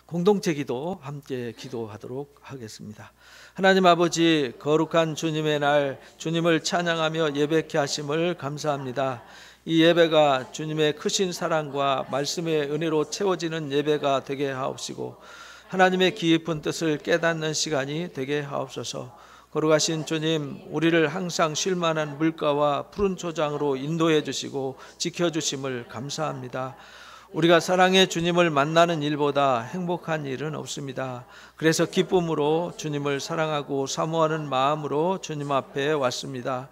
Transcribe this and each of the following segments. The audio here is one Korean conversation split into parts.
공동체 기도 함께 기도하도록 하겠습니다. 하나님 아버지, 거룩한 주님의 날 주님을 찬양하며 예배케 하심을 감사합니다. 이 예배가 주님의 크신 사랑과 말씀의 은혜로 채워지는 예배가 되게 하옵시고 하나님의 깊은 뜻을 깨닫는 시간이 되게 하옵소서. 거룩하신 주님, 우리를 항상 쉴만한 물가와 푸른 초장으로 인도해 주시고 지켜주심을 감사합니다. 우리가 사랑의 주님을 만나는 일보다 행복한 일은 없습니다. 그래서 기쁨으로 주님을 사랑하고 사모하는 마음으로 주님 앞에 왔습니다.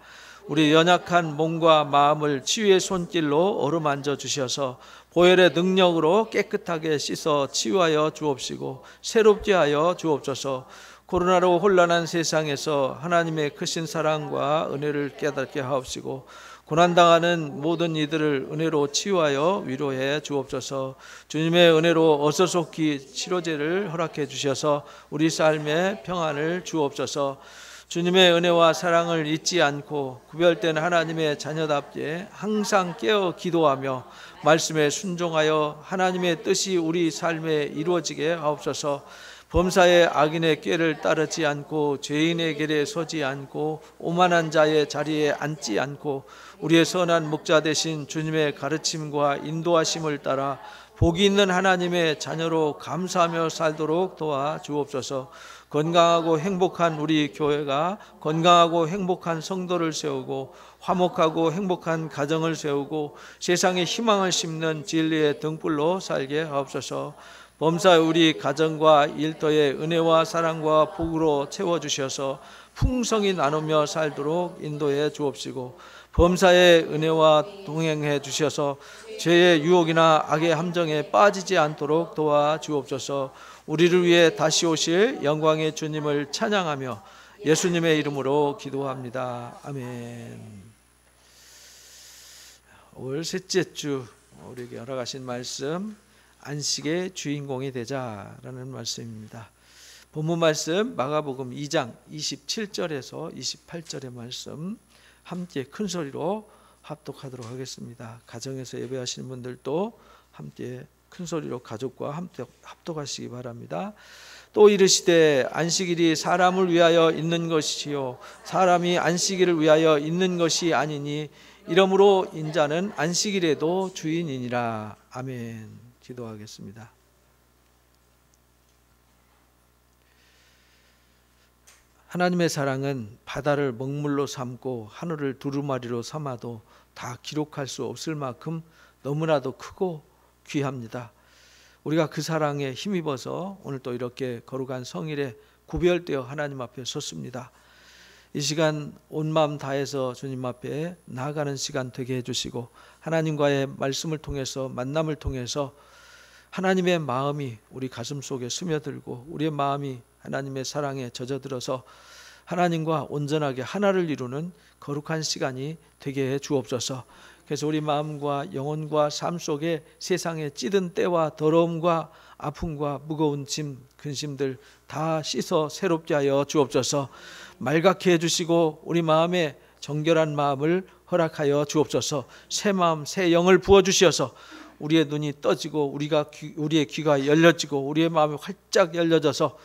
우리 연약한 몸과 마음을 치유의 손길로 어루만져 주셔서 보혈의 능력으로 깨끗하게 씻어 치유하여 주옵시고 새롭게 하여 주옵소서. 코로나로 혼란한 세상에서 하나님의 크신 사랑과 은혜를 깨닫게 하옵시고 고난당하는 모든 이들을 은혜로 치유하여 위로해 주옵소서. 주님의 은혜로 어서속히 치료제를 허락해 주셔서 우리 삶에 평안을 주옵소서. 주님의 은혜와 사랑을 잊지 않고 구별된 하나님의 자녀답게 항상 깨어 기도하며 말씀에 순종하여 하나님의 뜻이 우리 삶에 이루어지게 하옵소서. 범사의 악인의 꾀를 따르지 않고 죄인의 길에 서지 않고 오만한 자의 자리에 앉지 않고 우리의 선한 목자 되신 주님의 가르침과 인도하심을 따라 복이 있는 하나님의 자녀로 감사하며 살도록 도와주옵소서. 건강하고 행복한 우리 교회가 건강하고 행복한 성도를 세우고 화목하고 행복한 가정을 세우고 세상에 희망을 심는 진리의 등불로 살게 하옵소서. 범사의 우리 가정과 일터에 은혜와 사랑과 복으로 채워주셔서 풍성히 나누며 살도록 인도해 주옵시고 범사의 은혜와 동행해 주셔서 죄의 유혹이나 악의 함정에 빠지지 않도록 도와주옵소서. 우리를 위해 다시 오실 영광의 주님을 찬양하며 예수님의 이름으로 기도합니다. 아멘. 올 셋째 주 우리에게 허락하신 말씀, 안식의 주인공이 되자라는 말씀입니다. 본문 말씀 마가복음 2장 27절에서 28절의 말씀 함께 큰 소리로 합독하도록 하겠습니다. 가정에서 예배하시는 분들도 함께 큰 소리로 가족과 함께 합독하시기 바랍니다. 또 이르시되 안식일이 사람을 위하여 있는 것이요 사람이 안식일을 위하여 있는 것이 아니니 이러므로 인자는 안식일에도 주인이니라. 아멘. 기도하겠습니다. 하나님의 사랑은 바다를 먹물로 삼고 하늘을 두루마리로 삼아도 다 기록할 수 없을 만큼 너무나도 크고 귀합니다. 우리가 그 사랑에 힘입어서 오늘 또 이렇게 거룩한 성일에 구별되어 하나님 앞에 섰습니다. 이 시간 온 마음 다해서 주님 앞에 나아가는 시간 되게 해주시고 하나님과의 말씀을 통해서 만남을 통해서 하나님의 마음이 우리 가슴 속에 스며들고 우리의 마음이 하나님의 사랑에 젖어들어서 하나님과 온전하게 하나를 이루는 거룩한 시간이 되게 해 주옵소서. 그래서 우리 마음과 영혼과 삶 속에 세상의 찌든 때와 더러움과 아픔과 무거운 짐, 근심들 다 씻어 새롭게 하여 주옵소서. 맑게 해주시고 우리 마음에 정결한 마음을 허락하여 주옵소서. 새 마음, 새 영을 부어주셔서 우리의 눈이 떠지고 우리의 귀가 열려지고 우리의 마음이 활짝 열려져서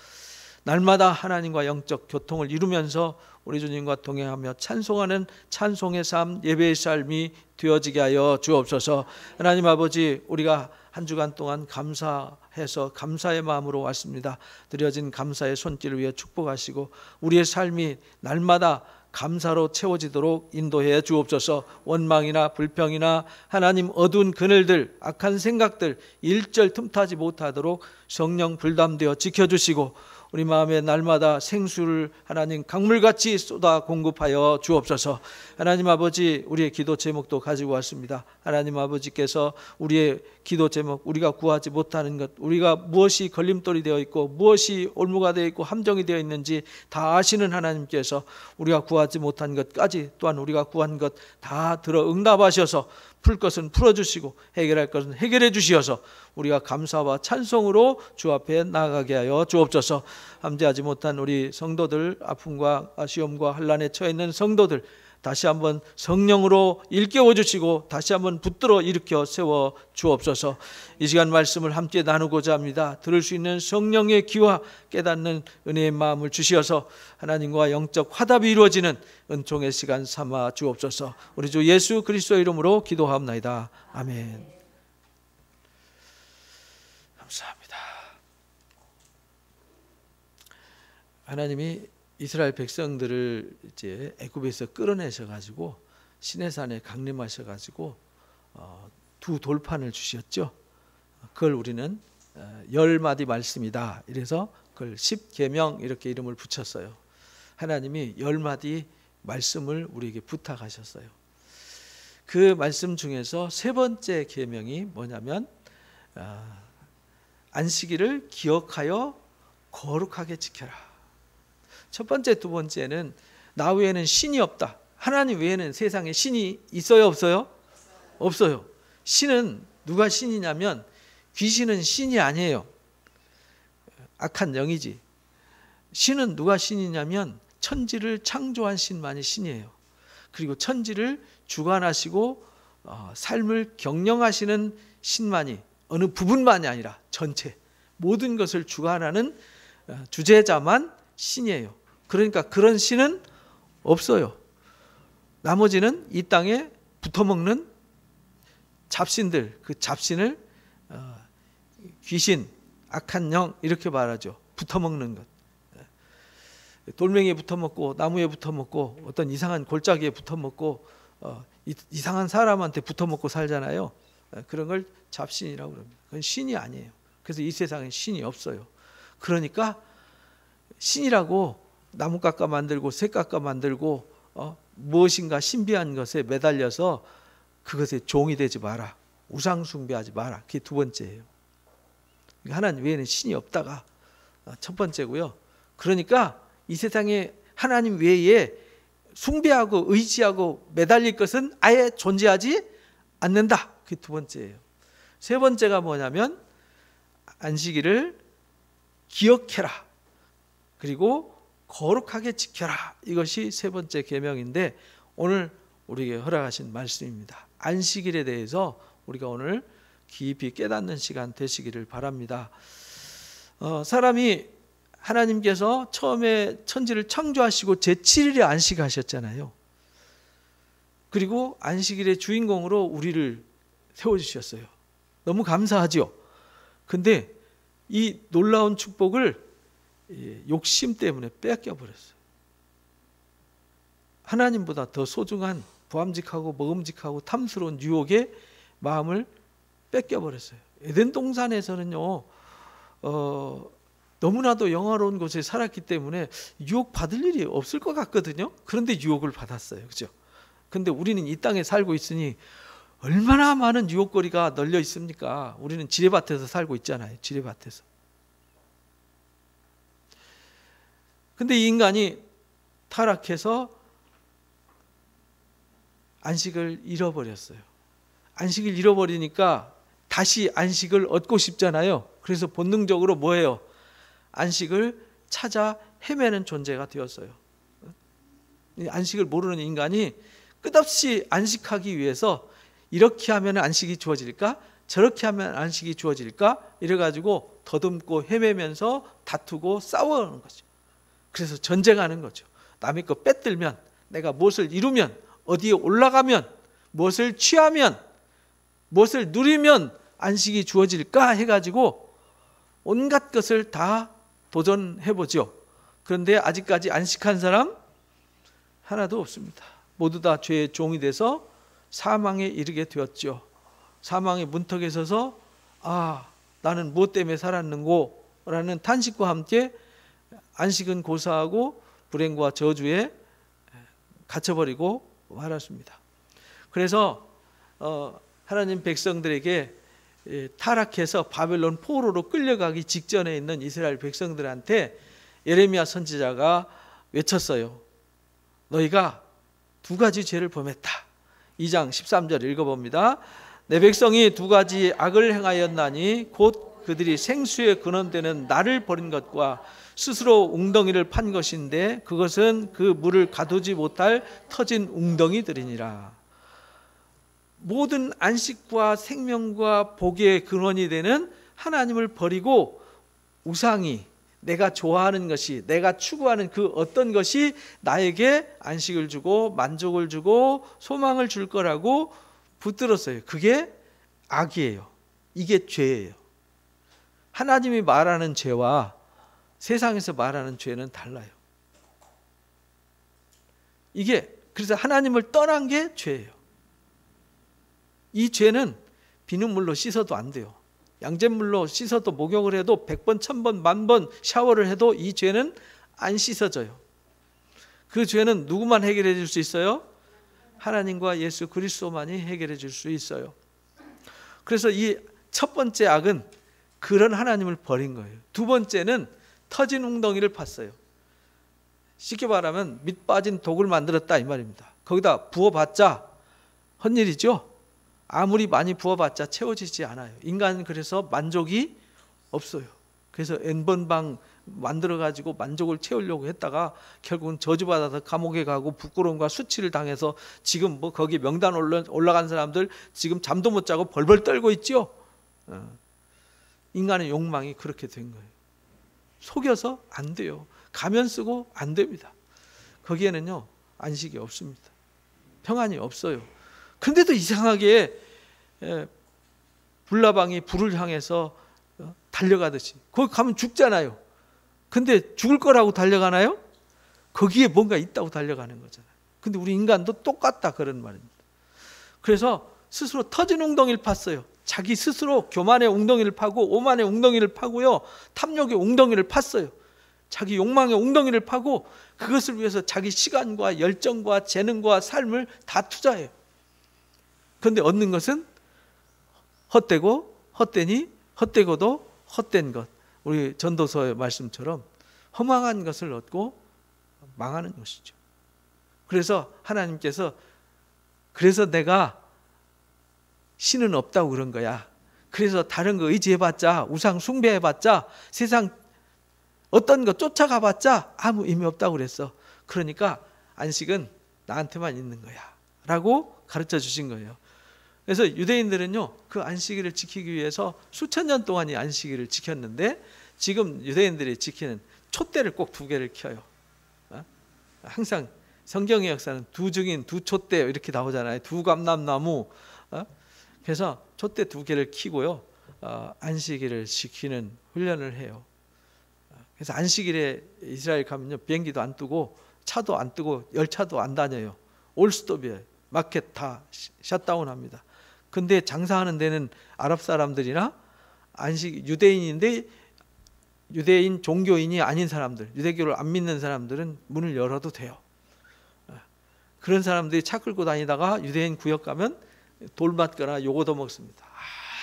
날마다 하나님과 영적 교통을 이루면서 우리 주님과 동행하며 찬송하는 찬송의 삶, 예배의 삶이 되어지게 하여 주옵소서. 하나님 아버지, 우리가 한 주간 동안 감사해서 감사의 마음으로 왔습니다. 드려진 감사의 손길을 위해 축복하시고 우리의 삶이 날마다 감사로 채워지도록 인도해 주옵소서. 원망이나 불평이나 하나님 어두운 그늘들, 악한 생각들 일절 틈타지 못하도록 성령 불담되어 지켜주시고 우리 마음에 날마다 생수를 하나님 강물같이 쏟아 공급하여 주옵소서. 하나님 아버지, 우리의 기도 제목도 가지고 왔습니다. 하나님 아버지께서 우리의 기도 제목, 우리가 구하지 못하는 것, 우리가 무엇이 걸림돌이 되어 있고 무엇이 올무가 되어 있고 함정이 되어 있는지 다 아시는 하나님께서 우리가 구하지 못한 것까지 또한 우리가 구한 것 다 들어 응답하셔서 풀 것은 풀어주시고 해결할 것은 해결해 주시어서 우리가 감사와 찬송으로 주 앞에 나아가게 하여 주옵소서. 함께하지 못한 우리 성도들, 아픔과 시험과 환난에 처해 있는 성도들 다시 한번 성령으로 일깨워 주시고 다시 한번 붙들어 일으켜 세워 주옵소서. 이 시간 말씀을 함께 나누고자 합니다. 들을 수 있는 성령의 귀와 깨닫는 은혜의 마음을 주시어서 하나님과 영적 화답이 이루어지는 은총의 시간 삼아 주옵소서. 우리 주 예수 그리스도의 이름으로 기도하옵나이다. 아멘. 감사합니다. 하나님이 이스라엘 백성들을 이제 애굽에서 끌어내셔 가지고 시내산에 강림하셔 가지고 두 돌판을 주셨죠. 그걸 우리는 10마디 말씀이다. 이래서 그걸 10계명 이렇게 이름을 붙였어요. 하나님이 10마디 말씀을 우리에게 부탁하셨어요. 그 말씀 중에서 세 번째 계명이 뭐냐면 안식일을 기억하여 거룩하게 지켜라. 첫 번째, 두 번째는 나 외에는 신이 없다. 하나님 외에는 세상에 신이 있어요, 없어요? 없어요. 신은 누가 신이냐면 귀신은 신이 아니에요. 악한 영이지. 신은 누가 신이냐면 천지를 창조한 신만이 신이에요. 그리고 천지를 주관하시고 삶을 경영하시는 신만이 어느 부분만이 아니라 전체 모든 것을 주관하는 주재자만 신이에요. 그러니까 그런 신은 없어요. 나머지는 이 땅에 붙어먹는 잡신들, 그 잡신을 귀신, 악한 영 이렇게 말하죠. 붙어먹는 것. 돌멩이에 붙어먹고 나무에 붙어먹고 어떤 이상한 골짜기에 붙어먹고 이상한 사람한테 붙어먹고 살잖아요. 그런 걸 잡신이라고 그럽니다. 그건 신이 아니에요. 그래서 이 세상에 신이 없어요. 그러니까 신이라고 나무 깎아 만들고 새 깎아 만들고 무엇인가 신비한 것에 매달려서 그것에 종이 되지 마라. 우상 숭배하지 마라. 그게 두 번째예요. 하나님 외에는 신이 없다가 첫 번째고요. 그러니까 이 세상에 하나님 외에 숭배하고 의지하고 매달릴 것은 아예 존재하지 않는다. 그게 두 번째예요. 세 번째가 뭐냐면 안식일을 기억해라. 그리고 거룩하게 지켜라. 이것이 세 번째 계명인데 오늘 우리에게 허락하신 말씀입니다. 안식일에 대해서 우리가 오늘 깊이 깨닫는 시간 되시기를 바랍니다. 사람이 하나님께서 처음에 천지를 창조하시고 제7일에 안식하셨잖아요. 그리고 안식일의 주인공으로 우리를 세워주셨어요. 너무 감사하죠. 근데 이 놀라운 축복을 욕심 때문에 뺏겨버렸어요. 하나님보다 더 소중한 부함직하고 먹음직하고 탐스러운 유혹의 마음을 뺏겨버렸어요. 에덴 동산에서는요, 너무나도 영화로운 곳에 살았기 때문에 유혹 받을 일이 없을 것 같거든요. 그런데 유혹을 받았어요. 그죠? 근데 우리는 이 땅에 살고 있으니 얼마나 많은 유혹거리가 널려 있습니까? 우리는 지뢰밭에서 살고 있잖아요. 지뢰밭에서. 근데 이 인간이 타락해서 안식을 잃어버렸어요. 안식을 잃어버리니까 다시 안식을 얻고 싶잖아요. 그래서 본능적으로 뭐예요? 안식을 찾아 헤매는 존재가 되었어요. 안식을 모르는 인간이 끝없이 안식하기 위해서 이렇게 하면 안식이 주어질까? 저렇게 하면 안식이 주어질까? 이래가지고 더듬고 헤매면서 다투고 싸워하는 거죠. 그래서 전쟁하는 거죠. 남의 거 빼들면, 내가 무엇을 이루면, 어디에 올라가면, 무엇을 취하면, 무엇을 누리면 안식이 주어질까 해가지고 온갖 것을 다 도전해보죠. 그런데 아직까지 안식한 사람 하나도 없습니다. 모두 다 죄의 종이 돼서 사망에 이르게 되었죠. 사망의 문턱에 서서 나는 무엇 때문에 살았는고 라는 탄식과 함께 안식은 고사하고 불행과 저주에 갇혀버리고 말았습니다. 그래서 하나님 백성들에게 타락해서 바벨론 포로로 끌려가기 직전에 있는 이스라엘 백성들한테 예레미야 선지자가 외쳤어요. 너희가 두 가지 죄를 범했다. 2장 13절 읽어봅니다. 내 백성이 두 가지 악을 행하였나니 곧 그들이 생수의 근원되는 나를 버린 것과 스스로 웅덩이를 판 것인데 그것은 그 물을 가두지 못할 터진 웅덩이들이니라. 모든 안식과 생명과 복의 근원이 되는 하나님을 버리고 우상이, 내가 좋아하는 것이, 내가 추구하는 그 어떤 것이 나에게 안식을 주고 만족을 주고 소망을 줄 거라고 붙들었어요. 그게 악이에요. 이게 죄예요. 하나님이 말하는 죄와 세상에서 말하는 죄는 달라요. 이게 그래서 하나님을 떠난 게 죄예요. 이 죄는 비눗물로 씻어도 안 돼요. 양잿물로 씻어도 목욕을 해도 100번, 1000번, 10,000번 샤워를 해도 이 죄는 안 씻어져요. 그 죄는 누구만 해결해 줄 수 있어요? 하나님과 예수 그리스도만이 해결해 줄 수 있어요. 그래서 이 첫 번째 악은 그런 하나님을 버린 거예요. 두 번째는 터진 웅덩이를 팠어요. 쉽게 말하면 밑 빠진 독을 만들었다 이 말입니다. 거기다 부어봤자 헛일이죠. 아무리 많이 부어봤자 채워지지 않아요. 인간은 그래서 만족이 없어요. 그래서 N번방 만들어가지고 만족을 채우려고 했다가 결국은 저주받아서 감옥에 가고 부끄러움과 수치를 당해서 지금 뭐 거기 명단 올라간 사람들 지금 잠도 못 자고 벌벌 떨고 있죠. 인간의 욕망이 그렇게 된 거예요. 속여서 안 돼요. 가면 쓰고 안 됩니다. 거기에는요 안식이 없습니다. 평안이 없어요. 근데도 이상하게 불나방이 불을 향해서 달려가듯이 거기 가면 죽잖아요. 근데 죽을 거라고 달려가나요? 거기에 뭔가 있다고 달려가는 거잖아요. 근데 우리 인간도 똑같다 그런 말입니다. 그래서 스스로 터진 웅덩이를 팠어요. 자기 스스로 교만의 웅덩이를 파고 오만의 웅덩이를 파고요, 탐욕의 웅덩이를 팠어요. 자기 욕망의 웅덩이를 파고 그것을 위해서 자기 시간과 열정과 재능과 삶을 다 투자해요. 그런데 얻는 것은 헛되고 헛되니 헛되고도 헛된 것. 우리 전도서의 말씀처럼 허망한 것을 얻고 망하는 것이죠. 그래서 하나님께서 그래서 내가 신은 없다고 그런 거야. 그래서 다른 거 의지해봤자 우상 숭배해봤자 세상 어떤 거 쫓아가봤자 아무 의미 없다고 그랬어. 그러니까 안식은 나한테만 있는 거야 라고 가르쳐 주신 거예요. 그래서 유대인들은요 그 안식일을 지키기 위해서 수천 년 동안 이 안식일을 지켰는데 지금 유대인들이 지키는 촛대를 꼭 2개를 켜요. 항상 성경의 역사는 두 증인 두 촛대 이렇게 나오잖아요. 두 감람나무. 그래서 촛대 2개를 켜고요 안식일을 지키는 훈련을 해요. 그래서 안식일에 이스라엘 가면요 비행기도 안 뜨고 차도 안 뜨고 열차도 안 다녀요. 올스톱이에요. 마켓 다 셧다운합니다. 근데 장사하는 데는 아랍 사람들이나 안식 유대인인데 유대인 종교인이 아닌 사람들, 유대교를 안 믿는 사람들은 문을 열어도 돼요. 그런 사람들이 차 끌고 다니다가 유대인 구역 가면 돌 맞거나 요거 더 먹습니다.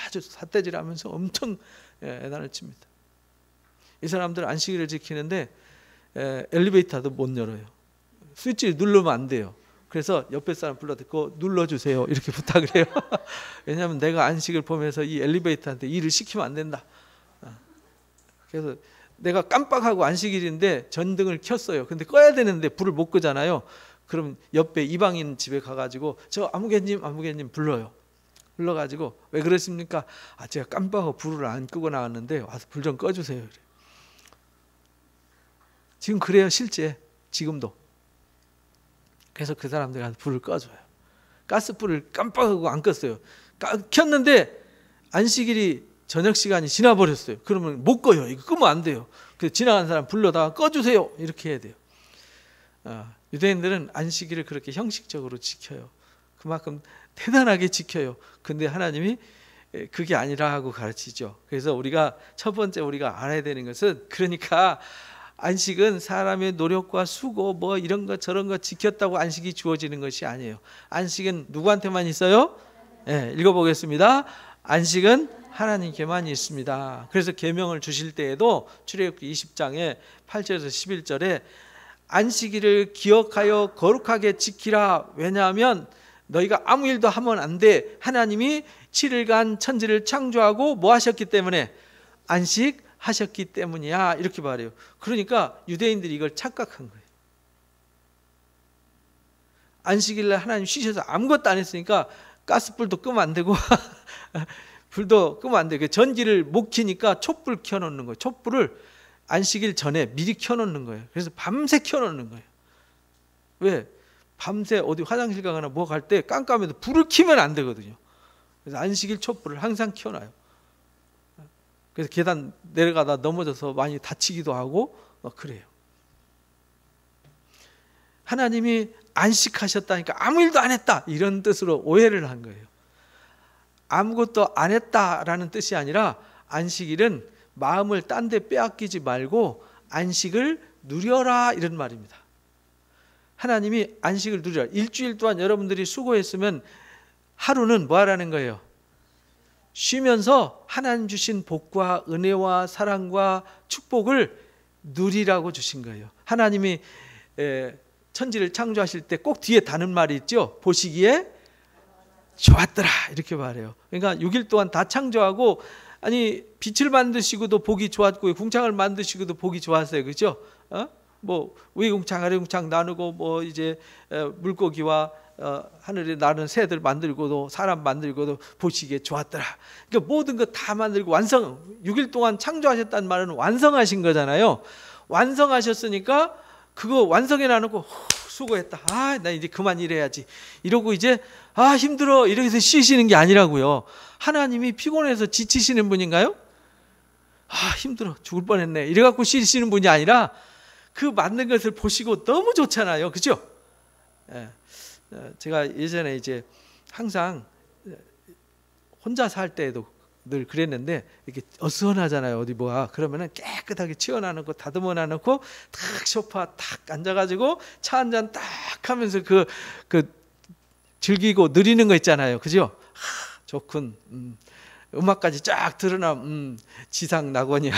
아주 삿대질하면서 엄청 애단을 칩니다. 이 사람들 안식일을 지키는데 엘리베이터도 못 열어요. 스위치를 누르면 안 돼요. 그래서 옆에 사람 불러서 그거 눌러주세요 이렇게 부탁을 해요. 왜냐하면 내가 안식을 보면서 이 엘리베이터한테 일을 시키면 안 된다. 그래서 내가 깜빡하고 안식일인데 전등을 켰어요. 근데 꺼야 되는데 불을 못 끄잖아요. 그럼 옆에 이방인 집에 가가지고 저 아무개님 불러요. 불러가지고 왜 그러십니까? 제가 깜빡하고 불을 안 끄고 나왔는데 와서 불 좀 꺼주세요. 그래. 지금 그래요 실제 지금도. 그래서 그 사람들이 가서 불을 꺼줘요. 가스불을 깜빡하고 안 껐어요. 켰는데 안식일이 저녁 시간이 지나버렸어요. 그러면 못 꺼요. 이거 끄면 안 돼요. 그래서 지나간 사람 불러다가 꺼주세요. 이렇게 해야 돼요. 유대인들은 안식일을 그렇게 형식적으로 지켜요. 그만큼 대단하게 지켜요. 근데 하나님이 그게 아니라 하고 가르치죠. 그래서 우리가 첫 번째 우리가 알아야 되는 것은 그러니까 안식은 사람의 노력과 수고 뭐 이런 거 저런 거 지켰다고 안식이 주어지는 것이 아니에요. 안식은 누구한테만 있어요? 네, 읽어보겠습니다. 안식은 하나님께만 있습니다. 그래서 계명을 주실 때에도 출애굽기 20장에 8절에서 11절에 안식일을 기억하여 거룩하게 지키라. 왜냐하면 너희가 아무 일도 하면 안 돼. 하나님이 7일간 천지를 창조하고 뭐 하셨기 때문에 안식하셨기 때문이야, 이렇게 말해요. 그러니까 유대인들이 이걸 착각한 거예요. 안식일날 하나님 쉬셔서 아무것도 안 했으니까 가스불도 끄면 안 되고 불도 끄면 안 되고 전기를 못 켜니까 촛불 켜놓는 거예요. 촛불을 안식일 전에 미리 켜놓는 거예요. 그래서 밤새 켜놓는 거예요. 왜? 밤새 어디 화장실 가거나 뭐 갈 때 깜깜해도 불을 켜면 안 되거든요. 그래서 안식일 촛불을 항상 켜놔요. 그래서 계단 내려가다 넘어져서 많이 다치기도 하고 막 그래요. 하나님이 안식하셨다니까 아무 일도 안 했다, 이런 뜻으로 오해를 한 거예요. 아무것도 안 했다라는 뜻이 아니라 안식일은 마음을 딴 데 빼앗기지 말고 안식을 누려라, 이런 말입니다. 하나님이 안식을 누려라. 일주일 동안 여러분들이 수고했으면 하루는 뭐 하라는 거예요? 쉬면서 하나님 주신 복과 은혜와 사랑과 축복을 누리라고 주신 거예요. 하나님이 천지를 창조하실 때 꼭 뒤에 다는 말이 있죠. 보시기에 좋았더라, 이렇게 말해요. 그러니까 6일 동안 다 창조하고, 아니 빛을 만드시고도 보기 좋았고 궁창을 만드시고도 보기 좋았어요. 그렇죠? 뭐 위궁창 아래궁창 나누고 뭐 이제 물고기와 하늘에 나는 새들 만들고도 사람 만들고도 보시기에 좋았더라. 그러니까 모든 것 다 만들고 완성, 6일 동안 창조하셨다는 말은 완성하신 거잖아요. 완성하셨으니까 그거 완성해 놔놓고 수고했다, 나 이제 그만 일해야지 이러고 이제 힘들어 이러면서 쉬시는 게 아니라고요. 하나님이 피곤해서 지치시는 분인가요? 힘들어 죽을 뻔했네 이래갖고 쉬시는 분이 아니라 그 만든 것을 보시고 너무 좋잖아요. 그죠? 제가 예전에 이제 항상 혼자 살 때에도 늘 그랬는데, 이렇게 어수선하잖아요. 어디 뭐야 그러면은 깨끗하게 치워놔놓고 다듬어 놔놓고 탁 소파 탁 앉아가지고 차 한 잔 딱 하면서 그 즐기고 누리는 거 있잖아요. 그죠? 좋군. 음악까지 쫙 들으나 지상 낙원이야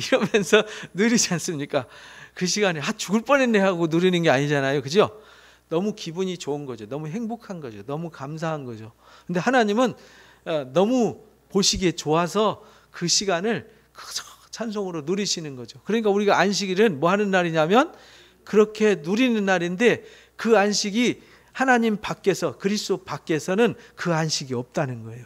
이러면서 누리지 않습니까? 그 시간에 죽을 뻔했네 하고 누리는 게 아니잖아요. 그죠? 너무 기분이 좋은 거죠. 너무 행복한 거죠. 너무 감사한 거죠. 근데 하나님은 너무 보시기에 좋아서 그 시간을 찬송으로 누리시는 거죠. 그러니까 우리가 안식일은 뭐 하는 날이냐면 그렇게 누리는 날인데, 그 안식이 하나님 밖에서, 그리스도 밖에서는 그 안식이 없다는 거예요.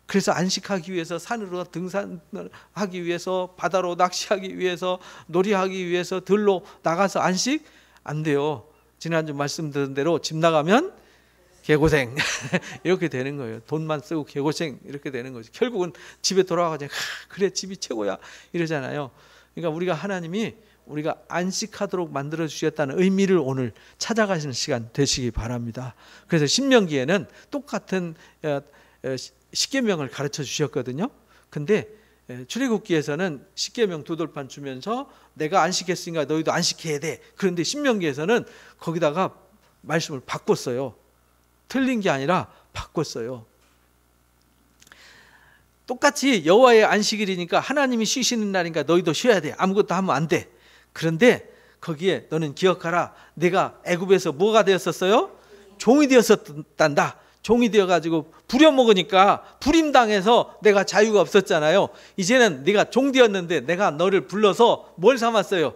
그래서 안식하기 위해서 산으로 등산하기 위해서, 바다로 낚시하기 위해서, 놀이하기 위해서 들로 나가서 안식 안 돼요. 지난주 말씀드린 대로 집 나가면 개고생 이렇게 되는 거예요. 돈만 쓰고 개고생 이렇게 되는 거죠. 결국은 집에 돌아가서 그래 집이 최고야 이러잖아요. 그러니까 우리가 하나님이 우리가 안식하도록 만들어 주셨다는 의미를 오늘 찾아가시는 시간 되시기 바랍니다. 그래서 신명기에는 똑같은 십계명을 가르쳐 주셨거든요. 근데 출애굽기에서는 십계명 두 돌판 주면서 내가 안식했으니까 너희도 안식해야 돼. 그런데 신명기에서는 거기다가 말씀을 바꿨어요. 틀린 게 아니라 바꿨어요. 똑같이 여호와의 안식일이니까 하나님이 쉬시는 날이니까 너희도 쉬어야 돼. 아무것도 하면 안 돼. 그런데 거기에 너는 기억하라. 내가 애굽에서 뭐가 되었었어요? 종이 되었었단다. 종이 되어가지고 부려먹으니까 불임당해서 내가 자유가 없었잖아요. 이제는 네가 종 되었는데 내가 너를 불러서 뭘 삼았어요?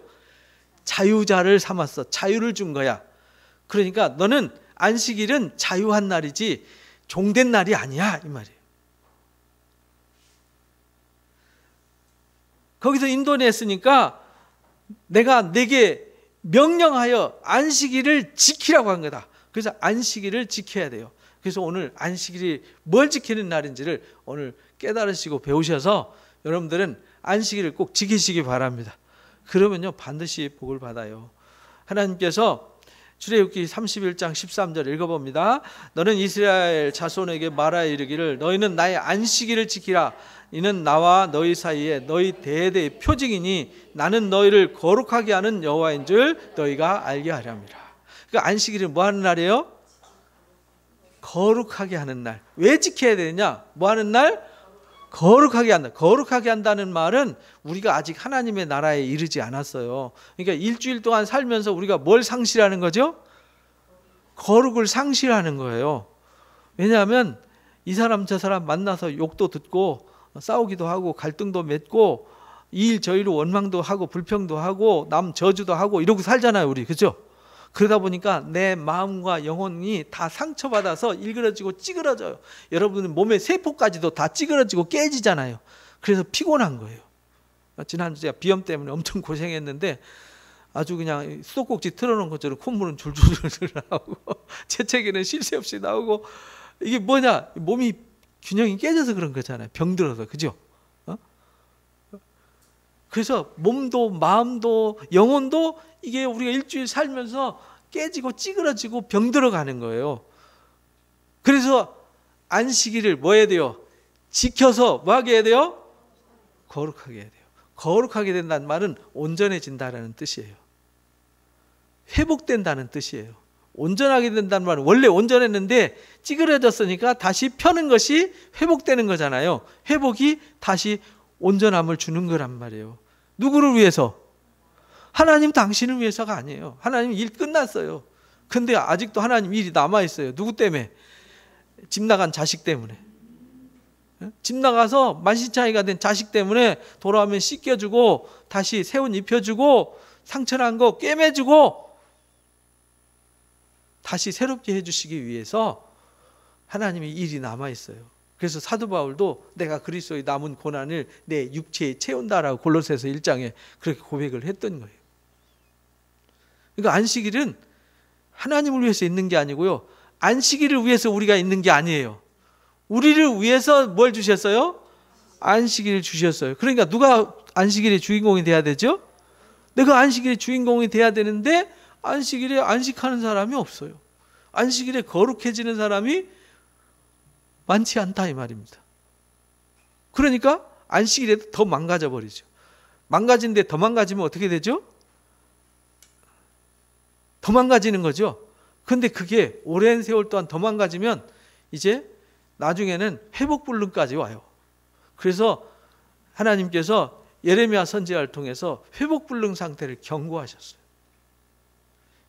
자유자를 삼았어. 자유를 준 거야. 그러니까 너는 안식일은 자유한 날이지 종된 날이 아니야, 이 말이에요. 거기서 인도냈으니까 내가 내게 명령하여 안식일을 지키라고 한 거다. 그래서 안식일을 지켜야 돼요. 그래서 오늘 안식일이 뭘 지키는 날인지를 오늘 깨달으시고 배우셔서 여러분들은 안식일을 꼭 지키시기 바랍니다. 그러면요 반드시 복을 받아요. 하나님께서 출애굽기 31장 13절 읽어봅니다. 너는 이스라엘 자손에게 말하여 이르기를 너희는 나의 안식일을 지키라. 이는 나와 너희 사이에 너희 대대의 표징이니 나는 너희를 거룩하게 하는 여호와인 줄 너희가 알게 하렵니다. 그러니까 안식일은 뭐 하는 날이에요? 거룩하게 하는 날. 왜 지켜야 되느냐? 뭐 하는 날? 거룩하게 한다. 거룩하게 한다는 말은 우리가 아직 하나님의 나라에 이르지 않았어요. 그러니까 일주일 동안 살면서 우리가 뭘 상실하는 거죠? 거룩을 상실하는 거예요. 왜냐하면 이 사람 저 사람 만나서 욕도 듣고 싸우기도 하고 갈등도 맺고 이 일 저 일로 원망도 하고 불평도 하고 남 저주도 하고 이러고 살잖아요, 우리. 그죠? 그러다 보니까 내 마음과 영혼이 다 상처받아서 일그러지고 찌그러져요. 여러분 몸의 세포까지도 다 찌그러지고 깨지잖아요. 그래서 피곤한 거예요. 지난주 제가 비염 때문에 엄청 고생했는데 아주 그냥 수도꼭지 틀어놓은 것처럼 콧물은 줄줄줄 나오고 재채기는 쉴 새 없이 나오고, 이게 뭐냐, 몸이 균형이 깨져서 그런 거잖아요. 병들어서. 그죠? 그래서 몸도 마음도 영혼도 이게 우리가 일주일 살면서 깨지고 찌그러지고 병들어가는 거예요. 그래서 안식일을 뭐 해야 돼요? 지켜서 뭐 하게 해야 돼요? 거룩하게 해야 돼요. 거룩하게 된다는 말은 온전해진다는 뜻이에요. 회복된다는 뜻이에요. 온전하게 된다는 말은 원래 온전했는데 찌그러졌으니까 다시 펴는 것이 회복되는 거잖아요. 회복이 다시 온전함을 주는 거란 말이에요. 누구를 위해서? 하나님 당신을 위해서가 아니에요. 하나님 일 끝났어요. 근데 아직도 하나님 일이 남아있어요. 누구 때문에? 집 나간 자식 때문에. 집 나가서 만신창이가 된 자식 때문에 돌아오면 씻겨주고 다시 새 옷 입혀주고 상처난 거 꿰매주고 다시 새롭게 해주시기 위해서 하나님의 일이 남아있어요. 그래서 사도 바울도 내가 그리스도의 남은 고난을 내 육체에 채운다라고 골로새서 1장에 그렇게 고백을 했던 거예요. 그러니까 안식일은 하나님을 위해서 있는 게 아니고요, 안식일을 위해서 우리가 있는 게 아니에요. 우리를 위해서 뭘 주셨어요? 안식일을 주셨어요. 그러니까 누가 안식일의 주인공이 돼야 되죠? 내가 안식일의 주인공이 돼야 되는데 안식일에 안식하는 사람이 없어요. 안식일에 거룩해지는 사람이 많지 않다 이 말입니다. 그러니까 안식일에 더 망가져 버리죠. 망가진데 더 망가지면 어떻게 되죠? 더 망가지는 거죠. 근데 그게 오랜 세월 동안 더 망가지면 이제 나중에는 회복불능까지 와요. 그래서 하나님께서 예레미야 선지자를 통해서 회복불능 상태를 경고하셨어요.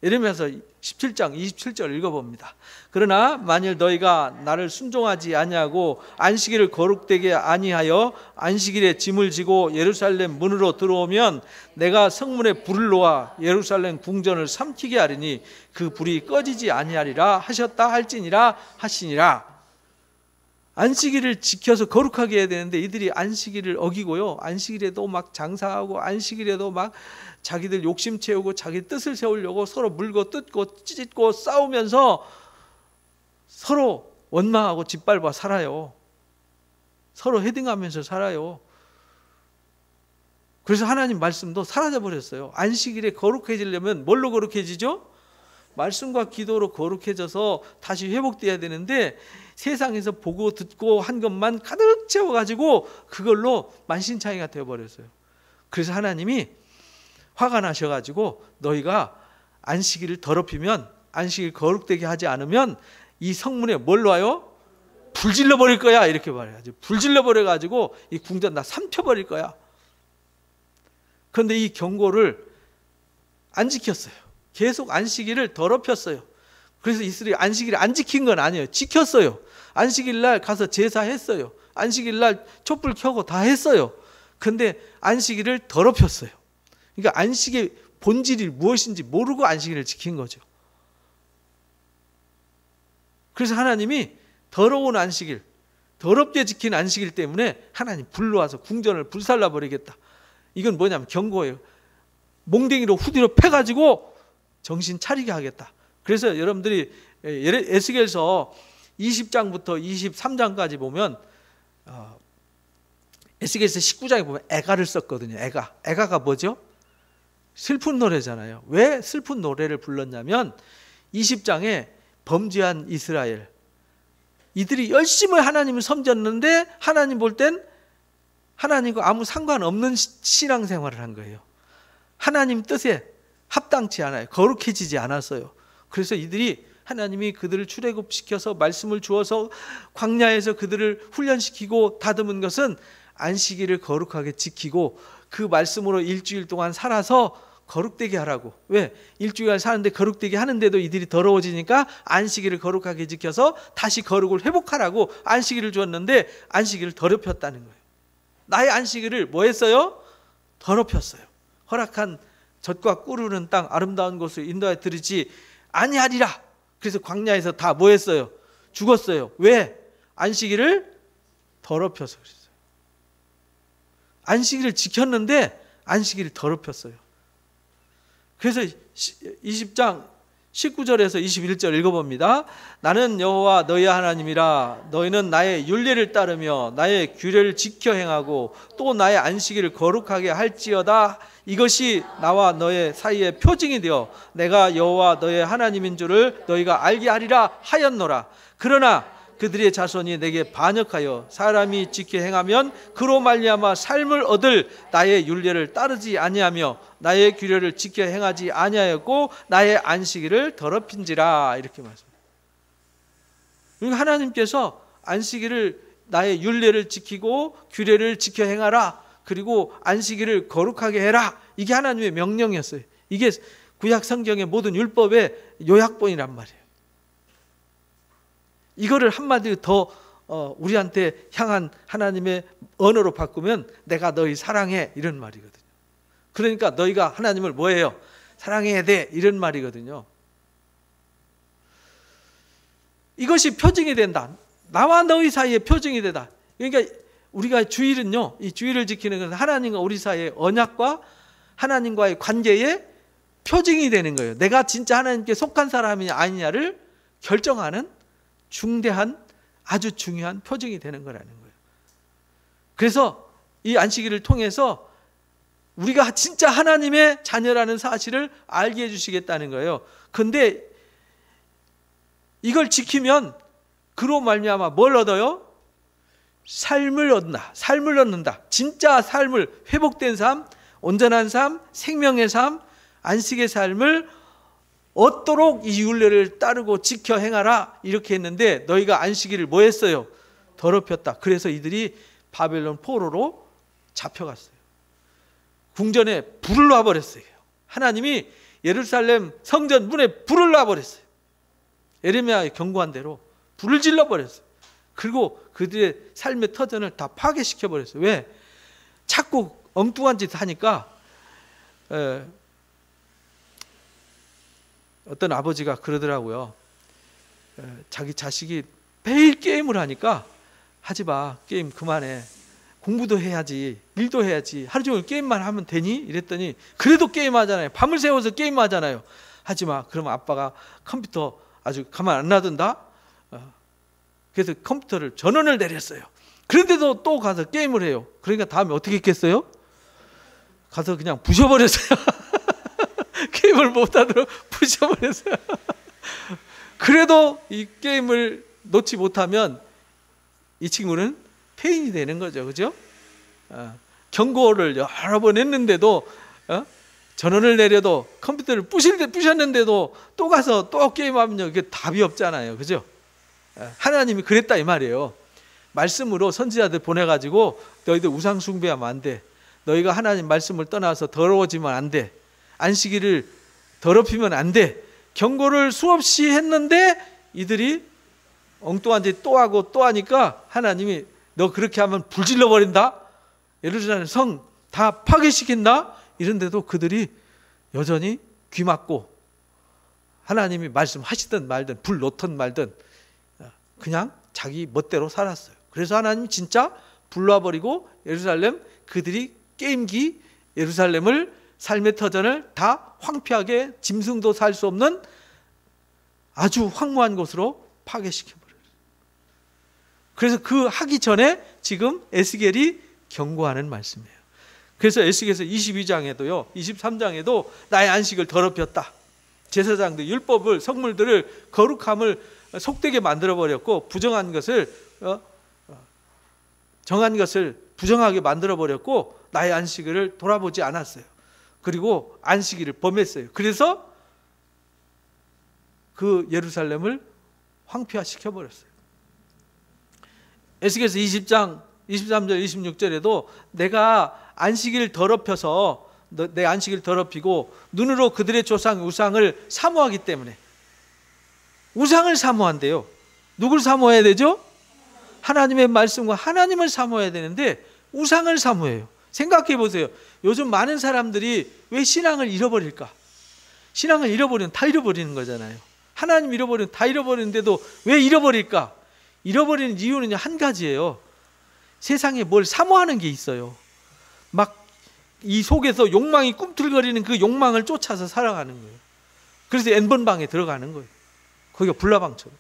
예레미야서 17장 27절 읽어봅니다. 그러나 만일 너희가 나를 순종하지 아니하고 안식일을 거룩되게 아니하여 안식일에 짐을 지고 예루살렘 문으로 들어오면 내가 성문에 불을 놓아 예루살렘 궁전을 삼키게 하리니 그 불이 꺼지지 아니하리라 하셨다 할지니라 하시니라. 안식일을 지켜서 거룩하게 해야 되는데 이들이 안식일을 어기고요, 안식일에도 막 장사하고 안식일에도 막 자기들 욕심 채우고 자기 뜻을 세우려고 서로 물고 뜯고 찢고 싸우면서 서로 원망하고 짓밟아 살아요. 서로 헤딩하면서 살아요. 그래서 하나님 말씀도 사라져버렸어요. 안식일에 거룩해지려면 뭘로 거룩해지죠? 말씀과 기도로 거룩해져서 다시 회복돼야 되는데 세상에서 보고 듣고 한 것만 가득 채워가지고 그걸로 만신창이가 되어버렸어요. 그래서 하나님이 화가 나셔가지고 너희가 안식일을 더럽히면, 안식일 거룩되게 하지 않으면 이 성문에 뭘 놔요? 불질러 버릴 거야, 이렇게 말해야지. 불질러 버려가지고 이 궁전 다 삼켜버릴 거야. 그런데 이 경고를 안 지켰어요. 계속 안식일을 더럽혔어요. 그래서 이스라엘이 안식일을 안 지킨 건 아니에요. 지켰어요. 안식일 날 가서 제사했어요. 안식일 날 촛불 켜고 다 했어요. 근데 안식일을 더럽혔어요. 그러니까 안식의 본질이 무엇인지 모르고 안식일을 지킨 거죠. 그래서 하나님이 더러운 안식일, 더럽게 지킨 안식일 때문에 하나님 불러와서 궁전을 불살라 버리겠다. 이건 뭐냐면 경고예요. 몽댕이로 후디로 패가지고 정신 차리게 하겠다. 그래서 여러분들이 에스겔서 20장부터 23장까지 보면 에스겔서 19장에 보면 애가를 썼거든요. 애가가 뭐죠? 슬픈 노래잖아요. 왜 슬픈 노래를 불렀냐면 20장에 범죄한 이스라엘, 이들이 열심히 하나님을 섬겼는데 하나님 볼 땐 하나님과 아무 상관없는 신앙생활을 한 거예요. 하나님 뜻에 합당치 않아요. 거룩해지지 않았어요. 그래서 이들이, 하나님이 그들을 출애굽시켜서 말씀을 주어서 광야에서 그들을 훈련시키고 다듬은 것은 안식일을 거룩하게 지키고 그 말씀으로 일주일 동안 살아서 거룩되게 하라고. 왜? 일주일 사는데 거룩되게 하는데도 이들이 더러워지니까 안식일을 거룩하게 지켜서 다시 거룩을 회복하라고 안식일을 주었는데 안식일을 더럽혔다는 거예요. 나의 안식일을 뭐 했어요? 더럽혔어요. 허락한 젖과 꿀 흐르는 땅 아름다운 곳을 인도하여 드리지 아니하리라. 그래서 광야에서 다 뭐 했어요? 죽었어요. 왜? 안식일을 더럽혀서 그랬어요. 안식일을 지켰는데 안식일을 더럽혔어요. 그래서 20장 19절에서 21절 읽어봅니다. 나는 여호와 너희 하나님이라. 너희는 나의 율례를 따르며 나의 규례를 지켜 행하고 또 나의 안식일을 거룩하게 할지어다. 이것이 나와 너의 사이에 표징이 되어 내가 여호와 너의 하나님인 줄을 너희가 알게 하리라 하였노라. 그러나 그들의 자손이 내게 반역하여 사람이 지켜 행하면 그로 말미암아 삶을 얻을 나의 율례를 따르지 아니하며 나의 규례를 지켜 행하지 아니하였고 나의 안식일을 더럽힌지라. 이렇게 말씀합니다. 하나님께서 안식일을 나의 율례를 지키고 규례를 지켜 행하라. 그리고 안식일을 거룩하게 해라. 이게 하나님의 명령이었어요. 이게 구약 성경의 모든 율법의 요약본이란 말이에요. 이거를 한마디로 더 우리한테 향한 하나님의 언어로 바꾸면 내가 너희 사랑해 이런 말이거든요. 그러니까 너희가 하나님을 뭐예요? 사랑해야 돼 이런 말이거든요. 이것이 표징이 된다. 나와 너희 사이에 표징이 되다. 그러니까 우리가 주일은요, 이 주일을 지키는 것은 하나님과 우리 사이의 언약과 하나님과의 관계의 표징이 되는 거예요. 내가 진짜 하나님께 속한 사람이냐 아니냐를 결정하는 중대한 아주 중요한 표징이 되는 거라는 거예요. 그래서 이 안식일을 통해서 우리가 진짜 하나님의 자녀라는 사실을 알게 해주시겠다는 거예요. 근데 이걸 지키면 그로 말미암아 뭘 얻어요? 삶을 얻는다. 삶을 얻는다. 진짜 삶을, 회복된 삶, 온전한 삶, 생명의 삶, 안식의 삶을 얻도록 이 율례를 따르고 지켜 행하라 이렇게 했는데 너희가 안식일을 뭐 했어요? 더럽혔다. 그래서 이들이 바벨론 포로로 잡혀갔어요. 궁전에 불을 놔버렸어요. 하나님이 예루살렘 성전 문에 불을 놔버렸어요. 예레미야의 경고한 대로 불을 질러버렸어요. 그리고 그들의 삶의 터전을 다 파괴시켜버렸어요. 왜? 자꾸 엉뚱한 짓 하니까 어떤 아버지가 그러더라고요. 자기 자식이 매일 게임을 하니까 하지 마. 게임 그만해. 공부도 해야지. 일도 해야지. 하루 종일 게임만 하면 되니? 이랬더니 그래도 게임하잖아요. 밤을 새워서 게임하잖아요. 하지 마. 그러면 아빠가 컴퓨터 아주 가만 안 놔둔다. 그래서 컴퓨터를 전원을 내렸어요. 그런데도 또 가서 게임을 해요. 그러니까 다음에 어떻게 했겠어요? 가서 그냥 부셔버렸어요. 게임을 못하도록 부셔버렸어요. 그래도 이 게임을 놓지 못하면 이 친구는 폐인이 되는 거죠. 그죠? 경고를 여러 번 했는데도 전원을 내려도 컴퓨터를 부셨는데도 또 가서 또 게임하면 이게 답이 없잖아요. 그죠? 하나님이 그랬다 이 말이에요. 말씀으로 선지자들 보내가지고 너희들 우상 숭배하면 안 돼. 너희가 하나님 말씀을 떠나서 더러워지면 안 돼. 안식일을 더럽히면 안 돼. 경고를 수없이 했는데 이들이 엉뚱한 짓 또 하고 또 하니까 하나님이 너 그렇게 하면 불질러 버린다. 예루살렘 성 다 파괴시킨다. 이런데도 그들이 여전히 귀 막고 하나님이 말씀하시든 말든 불 놓든 말든 그냥 자기 멋대로 살았어요. 그래서 하나님이 진짜 불러버리고 예루살렘 그들이 게임기 예루살렘을 삶의 터전을 다 황폐하게 짐승도 살 수 없는 아주 황무한 곳으로 파괴시켜버려요. 그래서 그 하기 전에 지금 에스겔이 경고하는 말씀이에요. 그래서 에스겔서 22장에도요 23장에도 나의 안식을 더럽혔다. 제사장들 율법을 성물들을 거룩함을 속되게 만들어버렸고 부정한 것을 정한 것을 부정하게 만들어버렸고 나의 안식일을 돌아보지 않았어요. 그리고 안식일을 범했어요. 그래서 그 예루살렘을 황폐화시켜버렸어요. 에스겔서 20장 23절 26절에도 내가 안식일을 더럽혀서 내 안식일을 더럽히고 눈으로 그들의 조상 우상을 사모하기 때문에 우상을 사모한대요. 누굴 사모해야 되죠? 하나님의 말씀과 하나님을 사모해야 되는데 우상을 사모해요. 생각해 보세요. 요즘 많은 사람들이 왜 신앙을 잃어버릴까? 신앙을 잃어버리면 다 잃어버리는 거잖아요. 하나님 잃어버리면 다 잃어버리는데도 왜 잃어버릴까? 잃어버리는 이유는 한 가지예요. 세상에 뭘 사모하는 게 있어요. 막 이 속에서 욕망이 꿈틀거리는 그 욕망을 쫓아서 살아가는 거예요. 그래서 N번방에 들어가는 거예요. 거기가 불나방처럼.